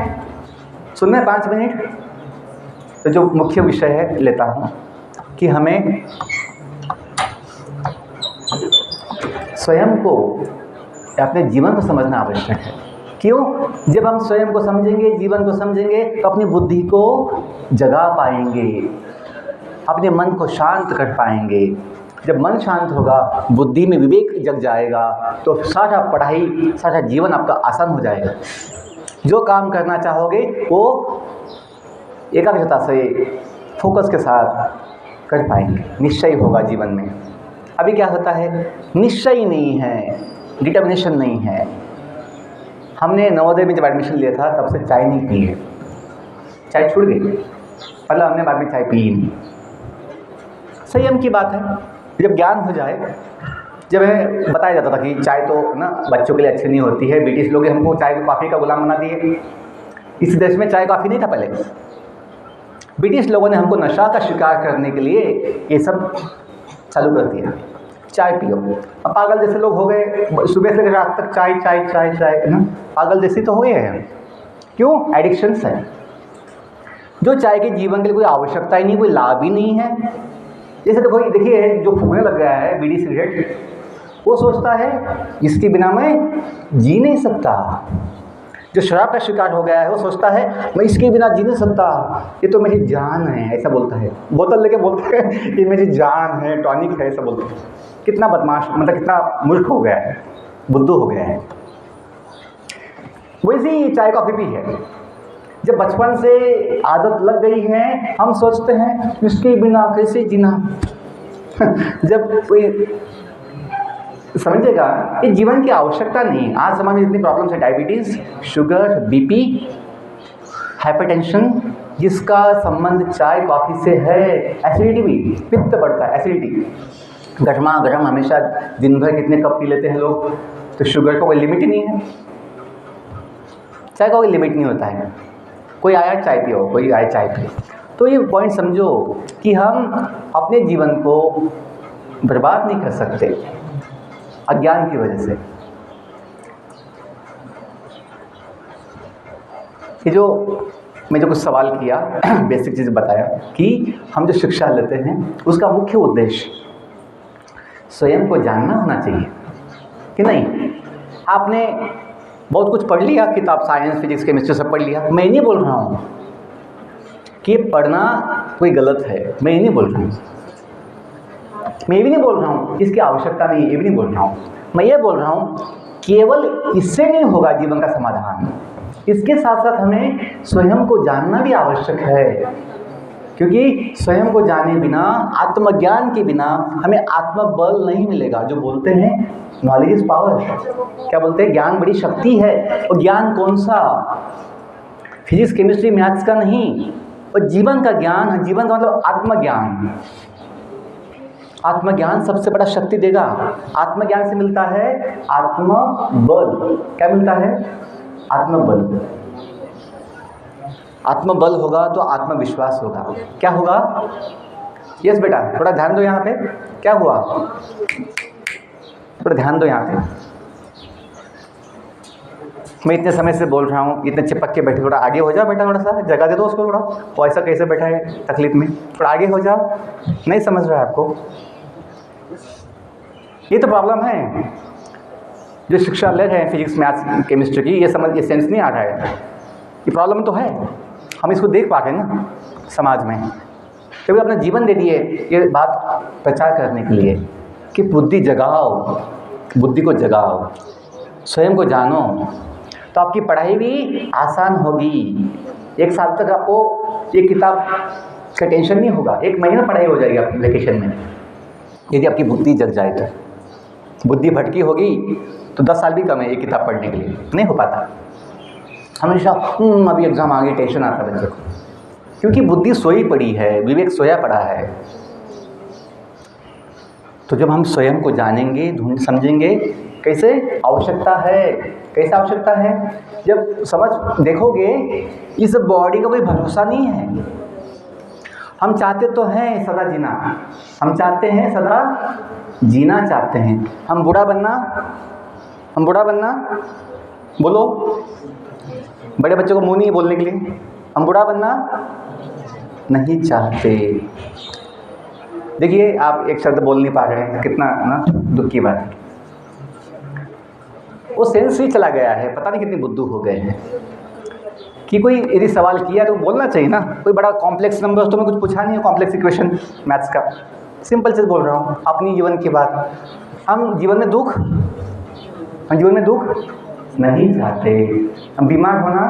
5 मिनट। तो जो मुख्य विषय है लेता हूँ कि हमें स्वयं को, अपने जीवन को समझना आवश्यक है। क्यों? जब हम स्वयं को समझेंगे, जीवन को समझेंगे, तो अपनी बुद्धि को जगा पाएंगे, अपने मन को शांत कर पाएंगे। जब मन शांत होगा, बुद्धि में विवेक जग जाएगा, तो सारा पढ़ाई, सारा जीवन आपका आसान हो जाएगा। जो काम करना चाहोगे वो एकाग्रता से, फोकस के साथ कर पाएंगे, निश्चय होगा जीवन में। अभी क्या होता है? निश्चय नहीं है, डिटर्मिनेशन नहीं है। हमने नवोदय में जब एडमिशन लिया था तब से चाय नहीं पी है, चाय छूट गई, मतलब हमने बाद में चाय पी ही नहीं। संयम की बात है। जब ज्ञान हो जाए, जब हमें बताया जाता था कि चाय तो ना बच्चों के लिए अच्छी नहीं होती है, ब्रिटिश लोग हमको चाय को कॉफ़ी का गुलाम बना दिए। इस देश में चाय कॉफ़ी नहीं था पहले, ब्रिटिश लोगों ने हमको नशा का शिकार करने के लिए ये सब चालू कर दिया, चाय पियो। अब पागल जैसे लोग हो गए, सुबह से लेकर रात तक चाय चाय चाय चाय, है ना, पागल जैसे तो हो गए हैं। क्यों? एडिक्शंस है। जो चाय के जीवन के लिए कोई आवश्यकता ही नहीं, कोई लाभ ही नहीं है। जैसे देखो, देखिए जो फूकने लग गया है बीड़ी सिगरेट, वो सोचता है इसके बिना मैं जी नहीं सकता। जो शराब का शिकार हो गया है वो सोचता है मैं इसके बिना जी नहीं सकता, ये तो मेरी जान है, ऐसा बोलता है। बोतल लेके बोलता है ये मेरी जान है, टॉनिक है, ऐसा बोलता है। कितना बदमाश, मतलब कितना मूर्ख हो गया है, बुद्धू हो गया है। वैसे ही चाय कॉफ़ी भी है। जब बचपन से आदत लग गई है, हम सोचते हैं इसके बिना कैसे जीना। जब कोई समझेगा ये जीवन की आवश्यकता नहीं। आज समाज में इतनी प्रॉब्लम्स है, डायबिटीज़, शुगर, बीपी, हाइपरटेंशन, जिसका संबंध चाय कॉफ़ी से है। एसिडिटी भी, पित्त बढ़ता है, एसिडिटी, गर्मा गर्म हमेशा दिन भर कितने कप पी लेते हैं लोग, तो शुगर का कोई लिमिट ही नहीं है, चाय का कोई लिमिट नहीं होता है। कोई आया चाय पियो, कोई आया चाय पियो। तो ये पॉइंट समझो कि हम अपने जीवन को बर्बाद नहीं कर सकते अज्ञान की वजह से। ये जो मैं जो कुछ सवाल किया, बेसिक चीज़ बताया कि हम जो शिक्षा लेते हैं उसका मुख्य उद्देश्य स्वयं को जानना होना चाहिए कि नहीं। आपने बहुत कुछ पढ़ लिया, किताब साइंस, फिजिक्स, केमिस्ट्री सब पढ़ लिया। मैं ये नहीं बोल रहा हूँ कि पढ़ना कोई गलत है, मैं ये नहीं बोल रहा हूँ। मैं ये भी नहीं बोल रहा हूँ इसकी आवश्यकता नहीं है, ये भी नहीं बोल रहा हूँ। मैं ये बोल रहा हूँ केवल इससे नहीं होगा जीवन का समाधान। इसके साथ साथ हमें स्वयं को जानना भी आवश्यक है, क्योंकि स्वयं को जाने बिना, आत्मज्ञान के बिना हमें आत्मबल नहीं मिलेगा। जो बोलते हैं नॉलेज इज पावर, क्या बोलते हैं, ज्ञान बड़ी शक्ति है। और ज्ञान कौन सा? फिजिक्स, केमिस्ट्री, मैथ्स का नहीं, और जीवन का ज्ञान। जीवन का मतलब आत्मज्ञान। आत्मज्ञान सबसे बड़ा शक्ति देगा। आत्मज्ञान से मिलता है आत्मबल। क्या मिलता है? आत्मबल। आत्मबल होगा तो आत्मविश्वास होगा। क्या होगा? यस बेटा, थोड़ा ध्यान दो यहाँ पे। क्या हुआ? थोड़ा ध्यान दो यहाँ पे। मैं इतने समय से बोल रहा हूँ, इतने चिपक के बैठे, थोड़ा आगे हो जाओ बेटा, थोड़ा सा जगह दे दो उसको। थोड़ा वो ऐसा कैसे बैठा है तकलीफ में, थोड़ा आगे हो जाओ। नहीं समझ रहा है आपको? ये तो प्रॉब्लम है। जो शिक्षा ले रहे हैं फिजिक्स, मैथ्स, केमिस्ट्री की, ये समझ, ये सेंस नहीं आ रहा है। ये प्रॉब्लम तो है, हम इसको देख पा रहे हैं ना समाज में। कभी अपना जीवन दे दिए ये बात प्रचार करने के लिए कि बुद्धि जगाओ, बुद्धि को जगाओ, स्वयं को जानो, तो आपकी पढ़ाई भी आसान होगी। 1 साल तक आपको ये किताब का टेंशन नहीं होगा। 1 महीना पढ़ाई हो जाएगी आपकी वेकेशन में, यदि आपकी बुद्धि जग जाए तो। बुद्धि भटकी होगी तो 10 साल भी कम है ये किताब पढ़ने के लिए, नहीं हो पाता। हमेशा अभी एग्ज़ाम आ गई, टेंशन आता है बच्चे को, क्योंकि बुद्धि सोई पड़ी है, विवेक सोया पड़ा है। तो जब हम स्वयं को जानेंगे, ढूंढ समझेंगे कैसे आवश्यकता है, कैसे आवश्यकता है, जब समझ देखोगे इस बॉडी का कोई भरोसा नहीं है। हम चाहते तो हैं सदा जीना, हम चाहते हैं सदा जीना चाहते हैं। हम बूढ़ा बनना, हम बूढ़ा बनना, बोलो, बड़े बच्चों को मुंह नहीं बोलने के लिए, हम बूढ़ा बनना नहीं चाहते। देखिए आप एक शब्द बोल नहीं पा रहे हैं, कितना ना दुख की बात है। वो सेंस ही चला गया है, पता नहीं कितने बुद्धू हो गए हैं कि कोई यदि सवाल किया तो बोलना चाहिए ना। कोई बड़ा कॉम्प्लेक्स नंबर तो मैं कुछ पूछा नहीं है, कॉम्प्लेक्स इक्वेशन मैथ्स का, सिंपल चीज़ बोल रहा हूँ अपनी जीवन की बात। हम जीवन में दुख, हम जीवन में दुख नहीं चाहते, हम बीमार होना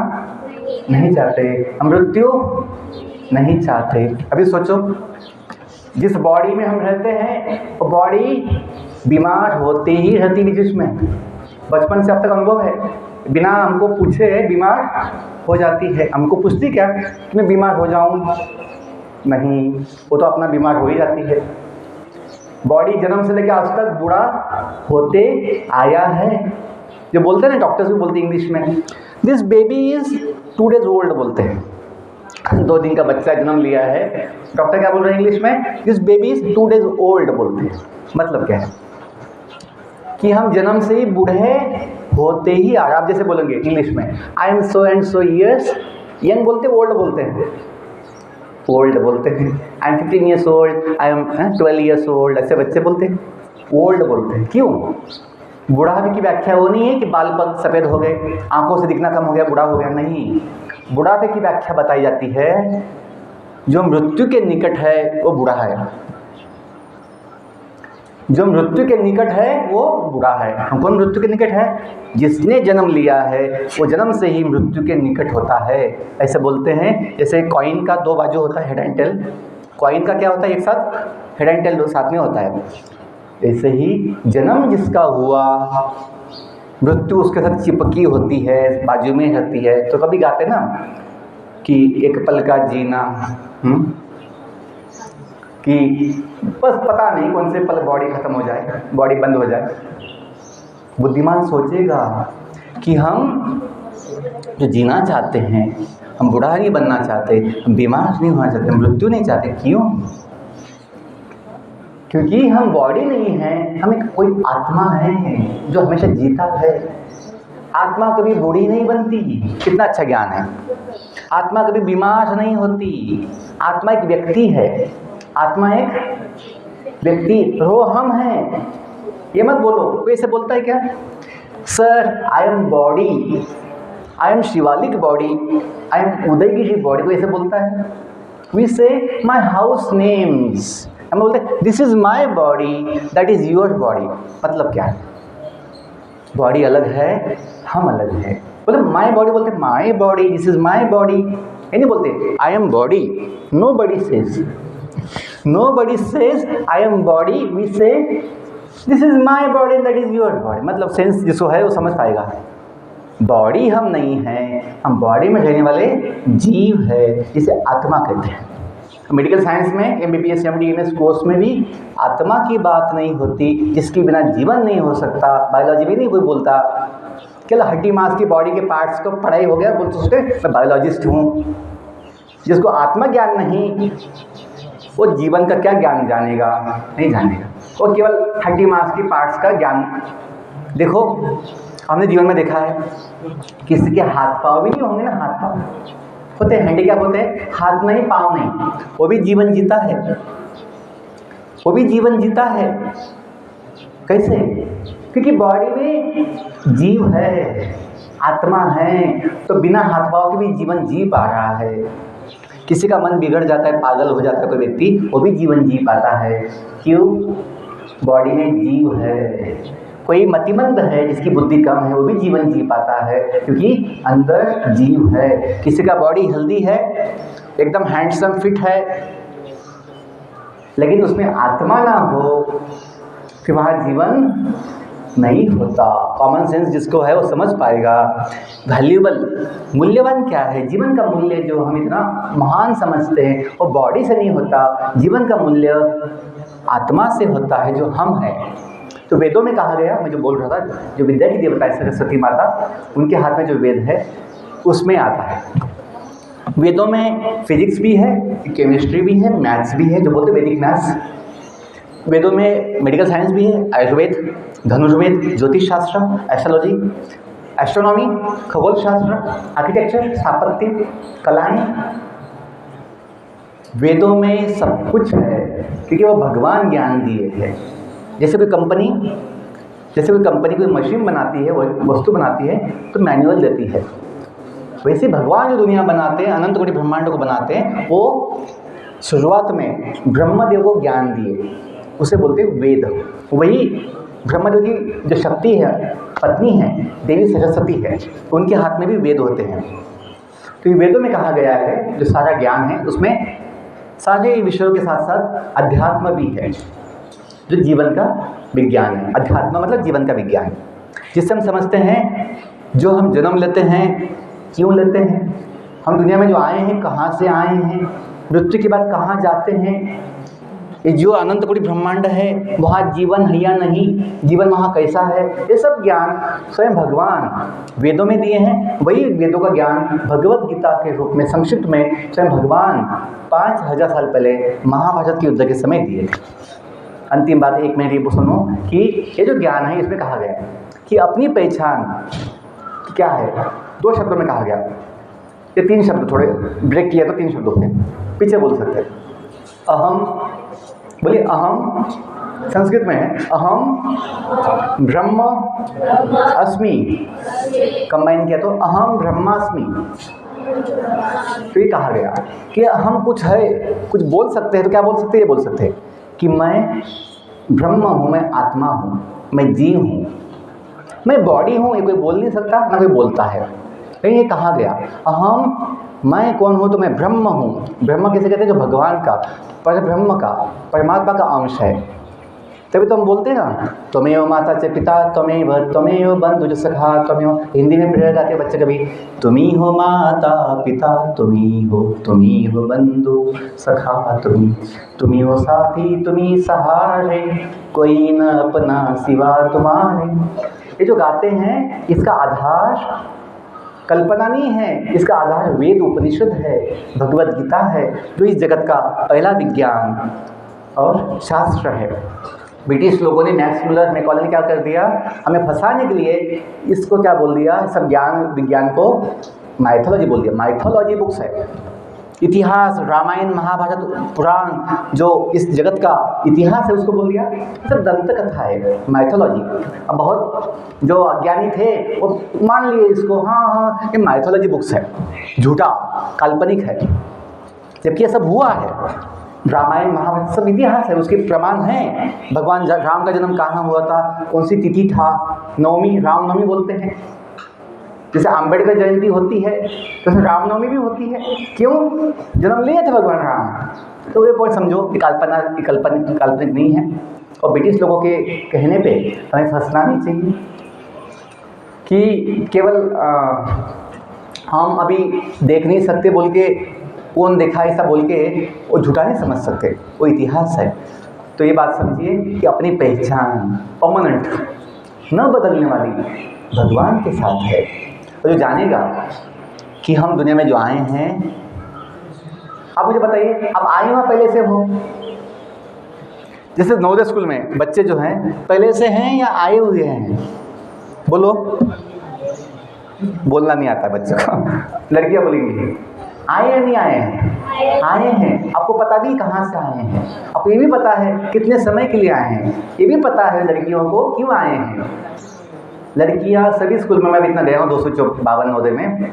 नहीं चाहते, हम मृत्यु नहीं चाहते। अभी सोचो, जिस बॉडी में हम रहते हैं वो बॉडी बीमार होते ही रहती है, जिसमें बचपन से अब तक अनुभव है, बिना हमको पूछे बीमार हो जाती है। हमको पूछती क्या कि मैं बीमार हो जाऊं? नहीं, वो तो अपना बीमार हो ही जाती है। बॉडी जन्म से लेकर आज तक बूढ़ा होते आया है। जो बोलते हैं ना, डॉक्टर्स भी बोलते हैं इंग्लिश में, this baby is 2 days old बोलते हैं। 2 दिन का बच्चा जन्म लिया है, डॉक्टर क्या बोल रहे हैं इंग्लिश में? This baby is 2 days old बोलते हैं। मतलब क्या है कि हम जन्म से ही बूढ़े होते ही आ रहे। आप जैसे बोलेंगे इंग्लिश में I am so and so years, young बोलते ओल्ड बोलते हैं? ओल्ड बोलते हैं। I am 15 years old, I am 12 years old, ऐसे बच्चे बोलते हैं, ओल्ड बोलते हैं। क्यों? बुढ़ापे की व्याख्या वो नहीं है कि बाल पग सफ़ेद हो गए, आंखों से दिखना कम हो गया, बूढ़ा हो गया, नहीं। बुढ़ापे की व्याख्या बताई जाती है जो मृत्यु के निकट है वो बूढ़ा है, जो मृत्यु के निकट है वो बूढ़ा है। कौन मृत्यु के निकट है? जिसने जन्म लिया है वो जन्म से ही मृत्यु के निकट होता है, ऐसे बोलते हैं। जैसे कॉइन का 2 बाजू होता है, हेड एंड टेल। कॉइन का क्या होता है? एक साथ हेड एंड टेल 2 साथ में होता है। ऐसे ही जन्म जिसका हुआ, मृत्यु उसके साथ चिपकी होती है, बाजू में रहती है। तो कभी गाते ना कि एक पल का जीना, कि बस पता नहीं कौन से पल बॉडी खत्म हो जाए, बॉडी बंद हो जाए। बुद्धिमान सोचेगा कि हम जो जीना चाहते हैं, हम बूढ़ा नहीं बनना चाहते, हम बीमार नहीं होना चाहते, मृत्यु नहीं चाहते। क्यों? क्योंकि हम बॉडी नहीं है, हम एक कोई आत्मा है जो हमेशा जीता है। आत्मा कभी बूढ़ी नहीं बनती। कितना अच्छा ज्ञान है। आत्मा कभी बीमार नहीं होती। आत्मा एक व्यक्ति है, आत्मा एक व्यक्ति, वो हम हैं। ये मत बोलो, कोई ऐसे बोलता है क्या? Sir I am body, I am Shivalik body, I am Udaygiri body, कोई ऐसे बोलता है? वी से माई हाउस नेम्स, हम बोलते हैं this is my body, that is your body. मतलब क्या है? बॉडी अलग है, हम अलग है। बोले माई बॉडी, बोलते my body, this is my body. ये नहीं बोलते I am body. Nobody says, nobody says I am body, we say this is my body, that is your body. मतलब सेंस जिसको है वो समझ पाएगा। बॉडी हम नहीं हैं, हम बॉडी में रहने वाले जीव है, जिसे आत्मा कहते हैं। मेडिकल साइंस में MBBS MD MS कोर्स में भी आत्मा की बात नहीं होती, जिसके बिना जीवन नहीं हो सकता। बायोलॉजी में नहीं कोई बोलता केवल हड्डी मांस की बॉडी के पार्ट्स को पढ़ाई हो गया, बोलते सोचते मैं बायोलॉजिस्ट हूँ। जिसको आत्मा ज्ञान नहीं, वो जीवन का क्या ज्ञान जानेगा? नहीं जानेगा। वो केवल हड्डी मांस की पार्ट्स का ज्ञान। देखो हमने जीवन में देखा है किसी के हाथ पाँव भी नहीं होंगे ना, हाथ पाँव होते हैं, हैंडीकैप होते हैं, हाथ नहीं पाँव नहीं, वो भी जीवन जीता है, वो भी जीवन जीता है। कैसे? क्योंकि बॉडी में जीव है, आत्मा है, तो बिना हाथ पाँव के भी जीवन जी पा रहा है। किसी का मन बिगड़ जाता है, पागल हो जाता है कोई व्यक्ति, वो भी जीवन जी पाता है। क्यों? बॉडी में जीव है। कोई मतिमंद है जिसकी बुद्धि कम है, वो भी जीवन जी पाता है क्योंकि अंदर जीव है। किसी का बॉडी हेल्दी है, एकदम हैंडसम फिट है, लेकिन उसमें आत्मा ना हो फिर वहाँ जीवन नहीं होता। कॉमन सेंस जिसको है वो समझ पाएगा। वैल्यूएबल, मूल्यवान क्या है? जीवन का मूल्य जो हम इतना महान समझते हैं वो बॉडी से नहीं होता। जीवन का मूल्य आत्मा से होता है, जो हम हैं। तो वेदों में कहा गया, मैं जो बोल रहा था, जो विद्या की देवता है सरस्वती माता, उनके हाथ में जो वेद है उसमें आता है। वेदों में फिजिक्स भी है, केमिस्ट्री भी है, मैथ्स भी है, जो बोलते वैदिक मैथ्स। वेदों में मेडिकल साइंस भी है, आयुर्वेद, धनुर्वेद, ज्योतिष शास्त्र, एस्ट्रोलॉजी, एस्ट्रोनॉमी, खगोल शास्त्र, आर्किटेक्चर, स्थापत्य, कलाएँ। वेदों में सब कुछ है क्योंकि वो भगवान ज्ञान दिए हैं। जैसे कोई कंपनी कोई मशीन बनाती है, वस्तु बनाती है तो मैनुअल देती है। वैसे भगवान जो दुनिया बनाते हैं, अनंत कोटि ब्रह्मांडों को बनाते हैं, वो शुरुआत में ब्रह्मदेव को ज्ञान दिए, उसे बोलते हैं वेद। वही ब्रह्मदेव की जो शक्ति है, पत्नी है, देवी सरस्वती है, उनके हाथ में भी वेद होते हैं। तो ये वेदों में कहा गया है जो सारा ज्ञान है, उसमें सारे विषयों के साथ साथ अध्यात्म भी है, जो जीवन का विज्ञान है। अध्यात्म मतलब जीवन का विज्ञान, जिससे हम समझते हैं जो हम जन्म लेते हैं, क्यों लेते हैं, हम दुनिया में जो आए हैं कहाँ से आए हैं, मृत्यु के बाद कहाँ जाते हैं, ये जो अनंत कोटि ब्रह्मांड है वहाँ जीवन है या नहीं, जीवन वहाँ कैसा है, ये सब ज्ञान स्वयं भगवान वेदों में दिए हैं। वही वेदों का ज्ञान भगवत गीता के रूप में संक्षिप्त में स्वयं भगवान 5000 साल पहले महाभारत के युद्ध के समय दिए थे। अंतिम बात एक मिनट ये सुनो कि ये जो ज्ञान है इसमें कहा गया है कि अपनी पहचान क्या है, 2 शब्दों में कहा गया। ये 3 शब्द, थोड़े ब्रेक किया तो 3 शब्दों में पीछे बोल सकते हैं। अहम, बोलिए अहम, संस्कृत में है अहम ब्रह्म अस्मि, कंबाइन किया तो अहम ब्रह्मास्मि। तो ये कहा गया कि हम कुछ है, कुछ बोल सकते हैं तो क्या बोल सकते हैं, ये बोल सकते हैं कि मैं ब्रह्म हूँ, मैं आत्मा हूँ, मैं जीव हूँ, मैं बॉडी हूँ। ये कोई बोल नहीं सकता, ना कोई बोलता है। लेकिन ये कहा गया अहम, मैं कौन हूँ, तो मैं ब्रह्म हूँ। ब्रह्म किसे कहते हैं, जो भगवान का, पर ब्रह्म का, परमात्मा का अंश है। तभी तो हम बोलते हैं ना, त्वमेव माता च पिता त्वमेव बंधु च सखा त्वमेव। हिंदी में प्रेयर गाते बच्चे कभी, तुम्ही हो माता पिता तुम्ही हो बंधु सखा तुम्ही हो साथी तुम्ही सहारे, कोई न अपना सिवा तुम्हारे। ये जो गाते हैं इसका आधार कल्पना नहीं है, इसका आधार वेद उपनिषद है, भगवत गीता है, जो इस जगत का पहला विज्ञान और शास्त्र है। ब्रिटिश लोगों ने मैक्स मुलर मैकॉले ने क्या कर दिया, हमें फंसाने के लिए इसको क्या बोल दिया, सब ज्ञान विज्ञान को माइथोलॉजी बोल दिया। माइथोलॉजी बुक्स है, इतिहास, रामायण महाभारत पुराण, जो इस जगत का इतिहास है उसको बोल दिया सब दंत कथा है, माइथोलॉजी। अब बहुत जो अज्ञानी थे वो मान लिए इसको, हाँ ये माइथोलॉजी बुक्स है, झूठा काल्पनिक है, जबकि ये सब हुआ है। रामायण महाभारत सब इतिहास है, उसके प्रमाण हैं। भगवान राम का जन्म कहाँ हुआ था, कौन सी तिथि था, नवमी, रामनवमी बोलते हैं। जैसे अम्बेडकर जयंती होती है तो रामनवमी भी होती है। क्यों, जन्म लिए थे भगवान राम। तो ये पॉइंट समझो कि काल्पनिक नहीं है। और ब्रिटिश लोगों के कहने पे हमें फंसना नहीं चाहिए कि केवल हम अभी देख नहीं सकते बोल के, कौन देखा ऐसा बोल के वो झूठा नहीं समझ सकते, वो इतिहास है। तो ये बात समझिए कि अपनी पहचान परमानेंट, न बदलने वाली भगवान के साथ है। और जो जानेगा कि हम दुनिया में जो आए हैं, आप मुझे बताइए, अब आए हुआ पहले से हो? जैसे नवोदय स्कूल में बच्चे जो हैं पहले से हैं या आए हुए हैं? बोलो, बोलना नहीं आता बच्चों को। लड़कियां बोलेंगी आए या नहीं आए हैं? आए हैं। आपको पता भी कहाँ से आए हैं, आपको ये भी पता है कितने समय के लिए आए हैं, ये भी पता है लड़कियों को क्यों आए हैं। लड़कियां सभी स्कूल में, मैं इतना गया हूँ 252 नवोदय में,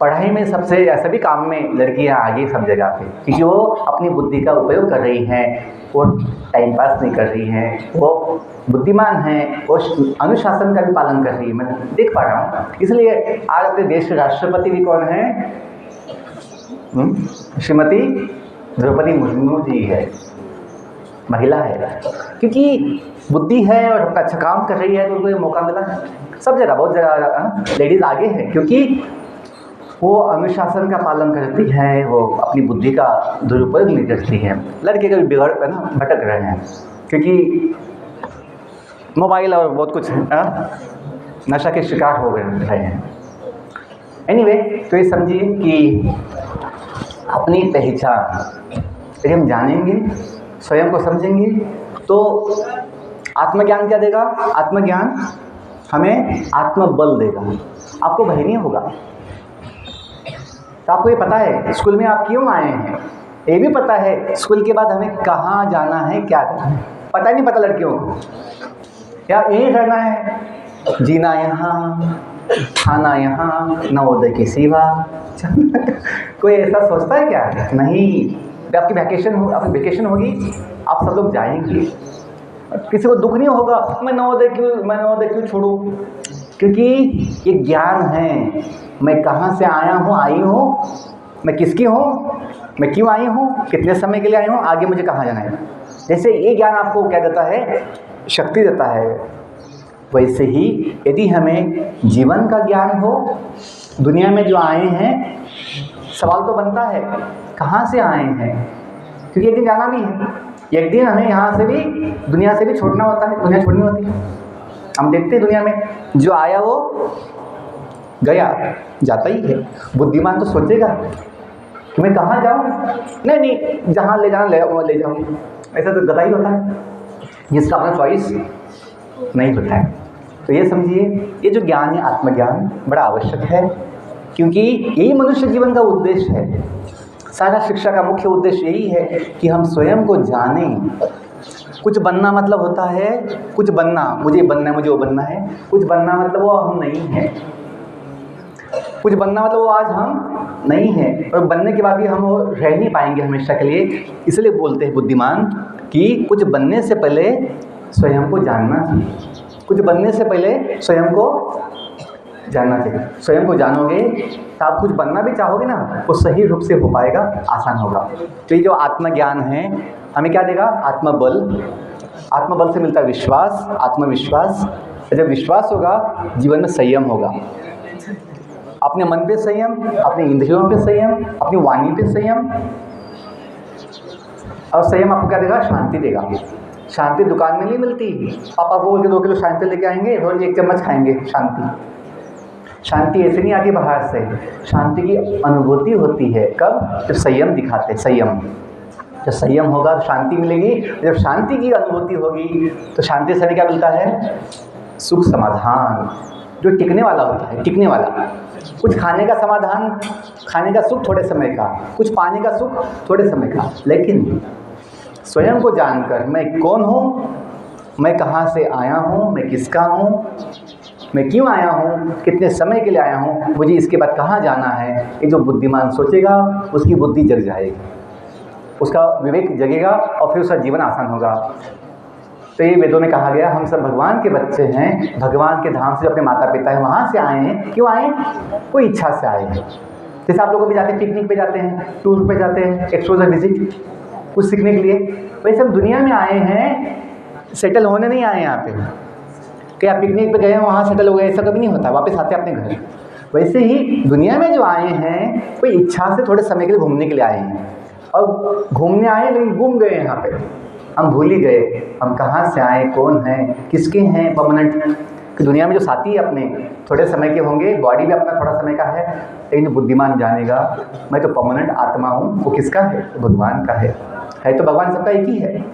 पढ़ाई में सबसे या सभी काम में लड़कियां आगे सब जगह पे, क्योंकि वो अपनी बुद्धि का उपयोग कर रही हैं, वो टाइम पास नहीं कर रही हैं, वो बुद्धिमान हैं, वो अनुशासन का भी पालन कर रही है। मैं देख पा रहा हूँ। इसलिए आज अपने देश के राष्ट्रपति भी कौन है? श्रीमती द्रौपदी मुर्मू जी है, महिला है। क्योंकि बुद्धि है और अपना अच्छा काम कर रही है तो उनको ये मौका मिला है। सब जगह, बहुत जगह लेडीज़ आगे हैं, क्योंकि वो अनुशासन का पालन करती है, वो अपनी बुद्धि का दुरुपयोग नहीं करती है। लड़के कभी बिगड़ भटक रहे हैं क्योंकि मोबाइल और बहुत कुछ नशा के शिकार हो रहे हैं। एनीवे, तो ये समझिए कि अपनी पहचान यदि हम जानेंगे, स्वयं को समझेंगे, तो आत्मज्ञान क्या देगा? आत्मज्ञान हमें आत्मबल देगा। आपको भय नहीं होगा। तो आपको ये पता है स्कूल में आप क्यों आए हैं, ये भी पता है स्कूल के बाद हमें कहाँ जाना है, क्या करना है। पता ही नहीं पता लड़कियों को, क्या यही रहना है, जीना यहाँ, खाना यहाँ, नवोदय की सेवा। कोई ऐसा सोचता है क्या? नहीं। आपकी वेकेशन होगी, आप सब लोग जाएंगे, किसी को दुख नहीं होगा मैं नवोदय क्यों छोड़ूं, क्योंकि ये ज्ञान है। मैं कहाँ से आया हूँ, आई हूँ, मैं किसकी हूँ, मैं क्यों आई हूँ, कितने समय के लिए आई हूँ, आगे मुझे कहाँ जाना है। जैसे ये ज्ञान आपको क्या देता है? शक्ति देता है। वैसे ही यदि हमें जीवन का ज्ञान हो, दुनिया में जो आए हैं, सवाल तो बनता है कहाँ से आए हैं, क्योंकि एक दिन जाना भी है। एक दिन हमें यहाँ से भी, दुनिया से भी छोड़ना होता है, दुनिया छोड़नी होती है। हम देखते हैं दुनिया में जो आया वो गया, जाता ही है। बुद्धिमान तो सोचेगा कि मैं कहाँ जाऊँ, नहीं जहाँ ले जाना ले जाऊँ। ऐसा तो गधा ही होता है जिसका अपना चॉइस नहीं होता है। तो ये समझिए, ये जो ज्ञान है, आत्मज्ञान, बड़ा आवश्यक है, क्योंकि यही मनुष्य जीवन का उद्देश्य है। सारा शिक्षा का मुख्य उद्देश्य यही है कि हम स्वयं को जानें। कुछ बनना मतलब होता है, कुछ बनना, मुझे बनना है, मुझे वो बनना है। कुछ बनना मतलब वो हम नहीं हैं। कुछ बनना मतलब वो आज हम नहीं हैं, और बनने के बाद भी हम वो रह नहीं पाएंगे हमेशा के लिए। इसलिए बोलते हैं बुद्धिमान कि कुछ बनने से पहले स्वयं को जानना चाहिए। कुछ बनने से पहले स्वयं को जानना चाहिए। स्वयं को जानोगे तो आप कुछ बनना भी चाहोगे ना, वो सही रूप से हो पाएगा, आसान होगा। तो ये जो आत्मज्ञान है हमें क्या देगा? आत्मबल। आत्मबल से मिलता है विश्वास, आत्मविश्वास। जब विश्वास होगा, जीवन में संयम होगा। अपने मन पे संयम, अपने इंद्रियों पे संयम, अपनी वाणी पे संयम। और संयम आपको क्या देगा? शांति देगा। शांति दुकान में नहीं मिलती। पापा को बोल के 2 किलो शांति लेके आएंगे, रोज 1 चम्मच खाएंगे। शांति ऐसे नहीं आती बाहर से। शांति की अनुभूति होती है कब? जब संयम दिखाते। संयम, जब संयम होगा तो शांति मिलेगी। जब शांति की अनुभूति होगी तो शांति से क्या मिलता है? सुख, समाधान, जो टिकने वाला होता है, टिकने वाला। कुछ खाने का समाधान, खाने का सुख थोड़े समय का, कुछ पाने का सुख थोड़े समय का, लेकिन स्वयं को जानकर मैं कौन हूँ, मैं कहाँ से आया हूँ, मैं किसका हूँ, मैं क्यों आया हूँ, कितने समय के लिए आया हूँ, मुझे इसके बाद कहाँ जाना है, ये जो बुद्धिमान सोचेगा उसकी बुद्धि जग जाएगी, उसका विवेक जगेगा और फिर उसका जीवन आसान होगा। तो ये वेदों में कहा गया, हम सब भगवान के बच्चे हैं, भगवान के धाम से अपने माता पिता है वहाँ से आए हैं। क्यों आए? कोई इच्छा से आए हैं। जैसे आप लोगों भी जाते हैं, पिकनिक पे जाते हैं, टूर पे जाते हैं, एक्सपोजर विजिट, कुछ सीखने के लिए। वैसे हम दुनिया में आए हैं, सेटल होने नहीं आए यहाँ पे कि आप पिकनिक पे गए हैं वहाँ सेटल हो गए, ऐसा कभी नहीं होता। वापस आते अपने घर। वैसे ही दुनिया में जो आए हैं, कोई इच्छा से थोड़े समय के लिए घूमने के लिए आए हैं, और घूमने आए लेकिन घूम गए यहाँ पे। हम भूल ही गए हम कहाँ से आए, कौन हैं, किसके हैं परमानेंट। कि दुनिया में जो साथी अपने थोड़े समय के होंगे, बॉडी भी अपना थोड़ा समय का है, लेकिन बुद्धिमान जानेगा मैं तो परमानेंट आत्मा हूँ। वो किसका है? तो भगवान का है तो भगवान सबका एक ही है,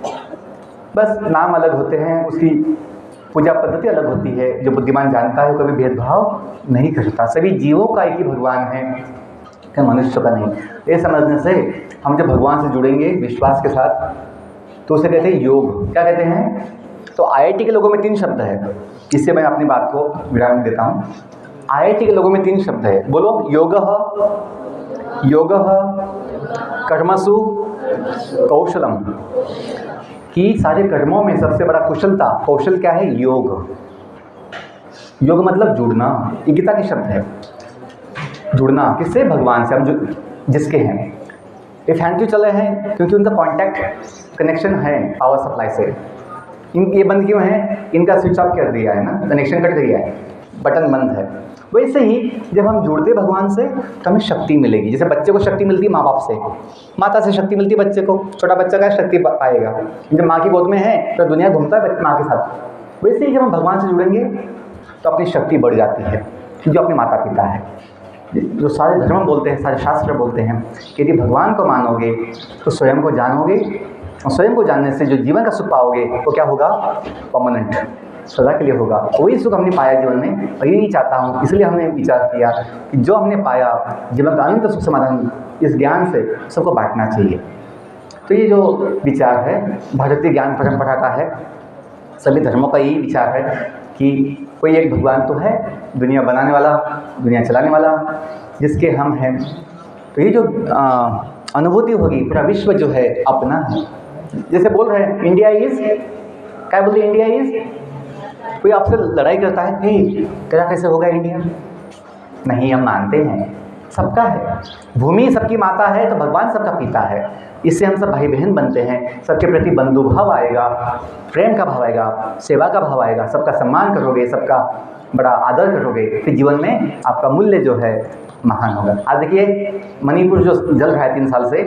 बस नाम अलग होते हैं, उसकी पूजा पद्धति अलग होती है। जो बुद्धिमान जानता है वो कभी भेदभाव नहीं करता। सभी जीवों का एक ही भगवान है, क्या मनुष्य का नहीं। ये समझने से हम जब भगवान से जुड़ेंगे विश्वास के साथ, तो उसे कहते हैं योग। क्या कहते हैं? तो IIT के लोगों में 3 शब्द है। इससे मैं अपनी बात को विराम देता हूँ। IIT के लोगों में 3 शब्द है। बोलो, योगः कर्मसु कौशलम। कि सारे कर्मों में सबसे बड़ा कुशलता, कौशल क्या है? योग। योग मतलब जुड़ना। ये गीता के शब्द है। जुड़ना किससे? भगवान से। हम जो जिसके हैं, ये फैन क्यों चले हैं? क्योंकि उनका कांटेक्ट कनेक्शन है पावर सप्लाई से। ये बंद क्यों है? इनका स्विच ऑफ कर दिया है ना, कनेक्शन कट गया है, बटन बंद है। वैसे ही जब हम जुड़ते भगवान से तो हमें शक्ति मिलेगी। जैसे बच्चे को शक्ति मिलती है माँ बाप से, माता से शक्ति मिलती है बच्चे को। छोटा बच्चा का शक्ति पाएगा जब माँ की गोद में है, तो दुनिया घूमता है माँ के साथ। वैसे ही जब हम भगवान से जुड़ेंगे तो अपनी शक्ति बढ़ जाती है, जो अपने माता पिता है। जो सारे धर्म बोलते हैं, सारे शास्त्र बोलते हैं कि यदि भगवान को मानोगे तो स्वयं को जानोगे, और स्वयं को जानने से जो जीवन का सुख पाओगे वो क्या होगा? परमानेंट, सदा के लिए होगा। वही सुख हमने पाया जीवन में, और यही चाहता हूँ। इसलिए हमने विचार किया कि जो हमने पाया जीवन का अनंत सुख समाधान, इस ज्ञान से सबको बांटना चाहिए। तो ये जो विचार है भारतीय ज्ञान परंपरा का है, सभी धर्मों का यही विचार है कि कोई एक भगवान तो है, दुनिया बनाने वाला, दुनिया चलाने वाला, जिसके हम हैं। तो ये जो अनुभूति होगी, पूरा विश्व जो है अपना है। जैसे बोल रहे हैं इंडिया इज़, क्या बोलते हैं? India is. कोई आपसे लड़ाई करता है, हे तेरा कैसे होगा इंडिया? नहीं, हम मानते हैं सबका है। भूमि सबकी माता है तो भगवान सबका पिता है। इससे हम सब भाई बहन बनते हैं। सबके प्रति बंधु भाव आएगा, प्रेम का भाव आएगा, सेवा का भाव आएगा। सबका सम्मान करोगे, सबका बड़ा आदर करोगे, फिर जीवन में आपका मूल्य जो है महान होगा। आज देखिए मणिपुर जो जल रहा है 3 साल से,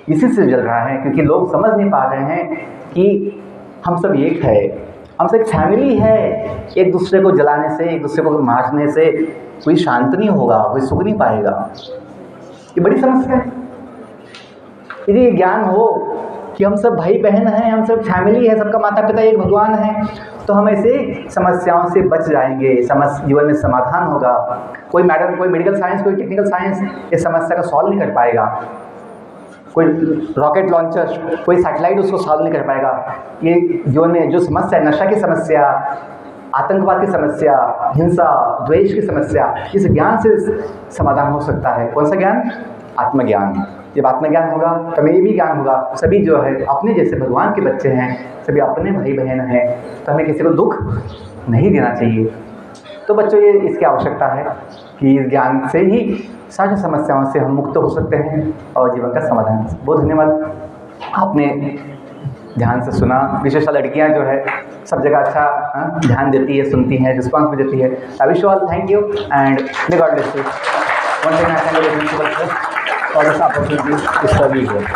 इसी से जल रहा है, क्योंकि लोग समझ नहीं पा रहे हैं कि हम सब एक है, हम सब एक फैमिली है। एक दूसरे को जलाने से, एक दूसरे को मारने से कोई शांति नहीं होगा, कोई सुख नहीं पाएगा। ये बड़ी समस्या है। यदि ये ज्ञान हो कि हम सब भाई बहन हैं, हम सब फैमिली है, सबका माता पिता एक भगवान है, तो हम ऐसे समस्याओं से बच जाएंगे, जीवन में समाधान होगा। कोई मेडिकल साइंस, कोई टेक्निकल साइंस इस समस्या का सॉल्व नहीं कर पाएगा। कोई रॉकेट लॉन्चर, कोई सैटेलाइट उसको सॉल्व नहीं कर पाएगा। ये जीवन में जो समस्या, नशा की समस्या, आतंकवाद की समस्या, हिंसा द्वेष की समस्या, इस ज्ञान से समाधान हो सकता है। कौन सा ज्ञान? आत्मज्ञान। जब आत्मज्ञान होगा तो हमें ये भी ज्ञान होगा, सभी जो है अपने जैसे भगवान के बच्चे हैं, सभी अपने भाई बहन हैं, तो हमें किसी को दुख नहीं देना चाहिए। तो बच्चों, ये इसकी आवश्यकता है कि इस ज्ञान से ही सारी समस्याओं से हम मुक्त हो सकते हैं और जीवन का समाधान। बहुत धन्यवाद, आपने ध्यान से सुना। विशेषतः लड़कियां जो है सब जगह अच्छा ध्यान देती है, सुनती हैं, रिस्पॉन्स भी देती है। I wish you all thank you and may God bless you. One thing I can do for this opportunity to serve you here.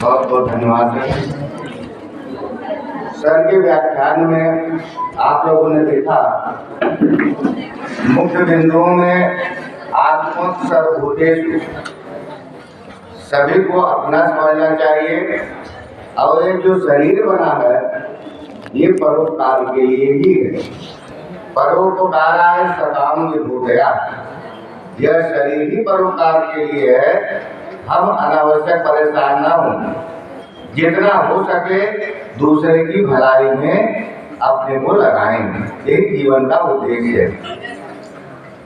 बहुत बहुत धन्यवाद सर के व्याख्यान में आप लोगों ने देखा मुख्य बिंदुओं में आत्मोत्सर्गभूतेषु, सभी को अपना समझना चाहिए और ये जो शरीर बना है ये परोपकार के लिए ही है। परोपकाराय सताम विभूतया, यह शरीर ही परोपकार के लिए है। हम अनावश्यक परेशान ना हों, जितना हो सके दूसरे की भलाई में अपने को लगाएं, यही जीवन का उद्देश्य है।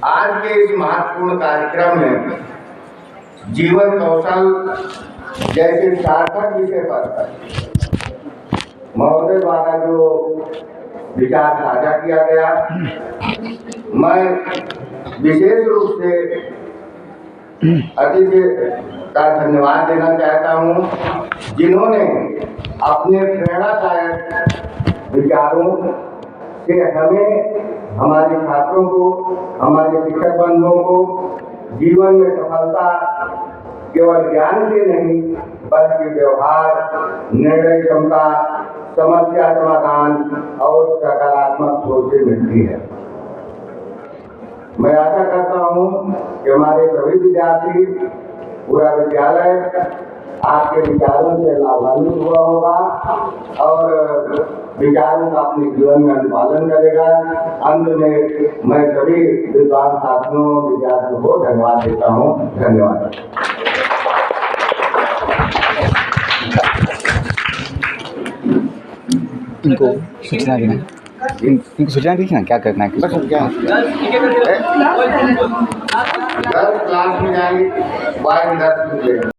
आज के इस महत्वपूर्ण कार्यक्रम में जीवन कौशल जैसे सार्थक विषय पर महोदय द्वारा जो विचार साझा किया गया, मैं विशेष रूप से अतिथि का धन्यवाद देना चाहता हूँ, जिन्होंने अपने प्रेरणादायक विचारों से हमें, हमारे छात्रों को, हमारे शिक्षक बंधुओं को जीवन में सफलता केवल ज्ञान से नहीं बल्कि व्यवहार, निर्णय क्षमता, समस्या समाधान और सकारात्मक सोच से मिलती है। मैं आशा करता हूँ कि हमारे सभी विद्यार्थी, पूरा विद्यालय आपके विचारों से लाभान्वित हुआ होगा और विचारों का अपने जीवन में अनुपालन करेगा। अंत में मैं सभी विद्वान साथियों, विद्यार्थियों को धन्यवाद देता हूँ। धन्यवाद। इनको सूचना देना, इनको सूचना दी ना क्या करना है, बस क्या 10 क्लास में जाएंगे, 10 मिलेगा।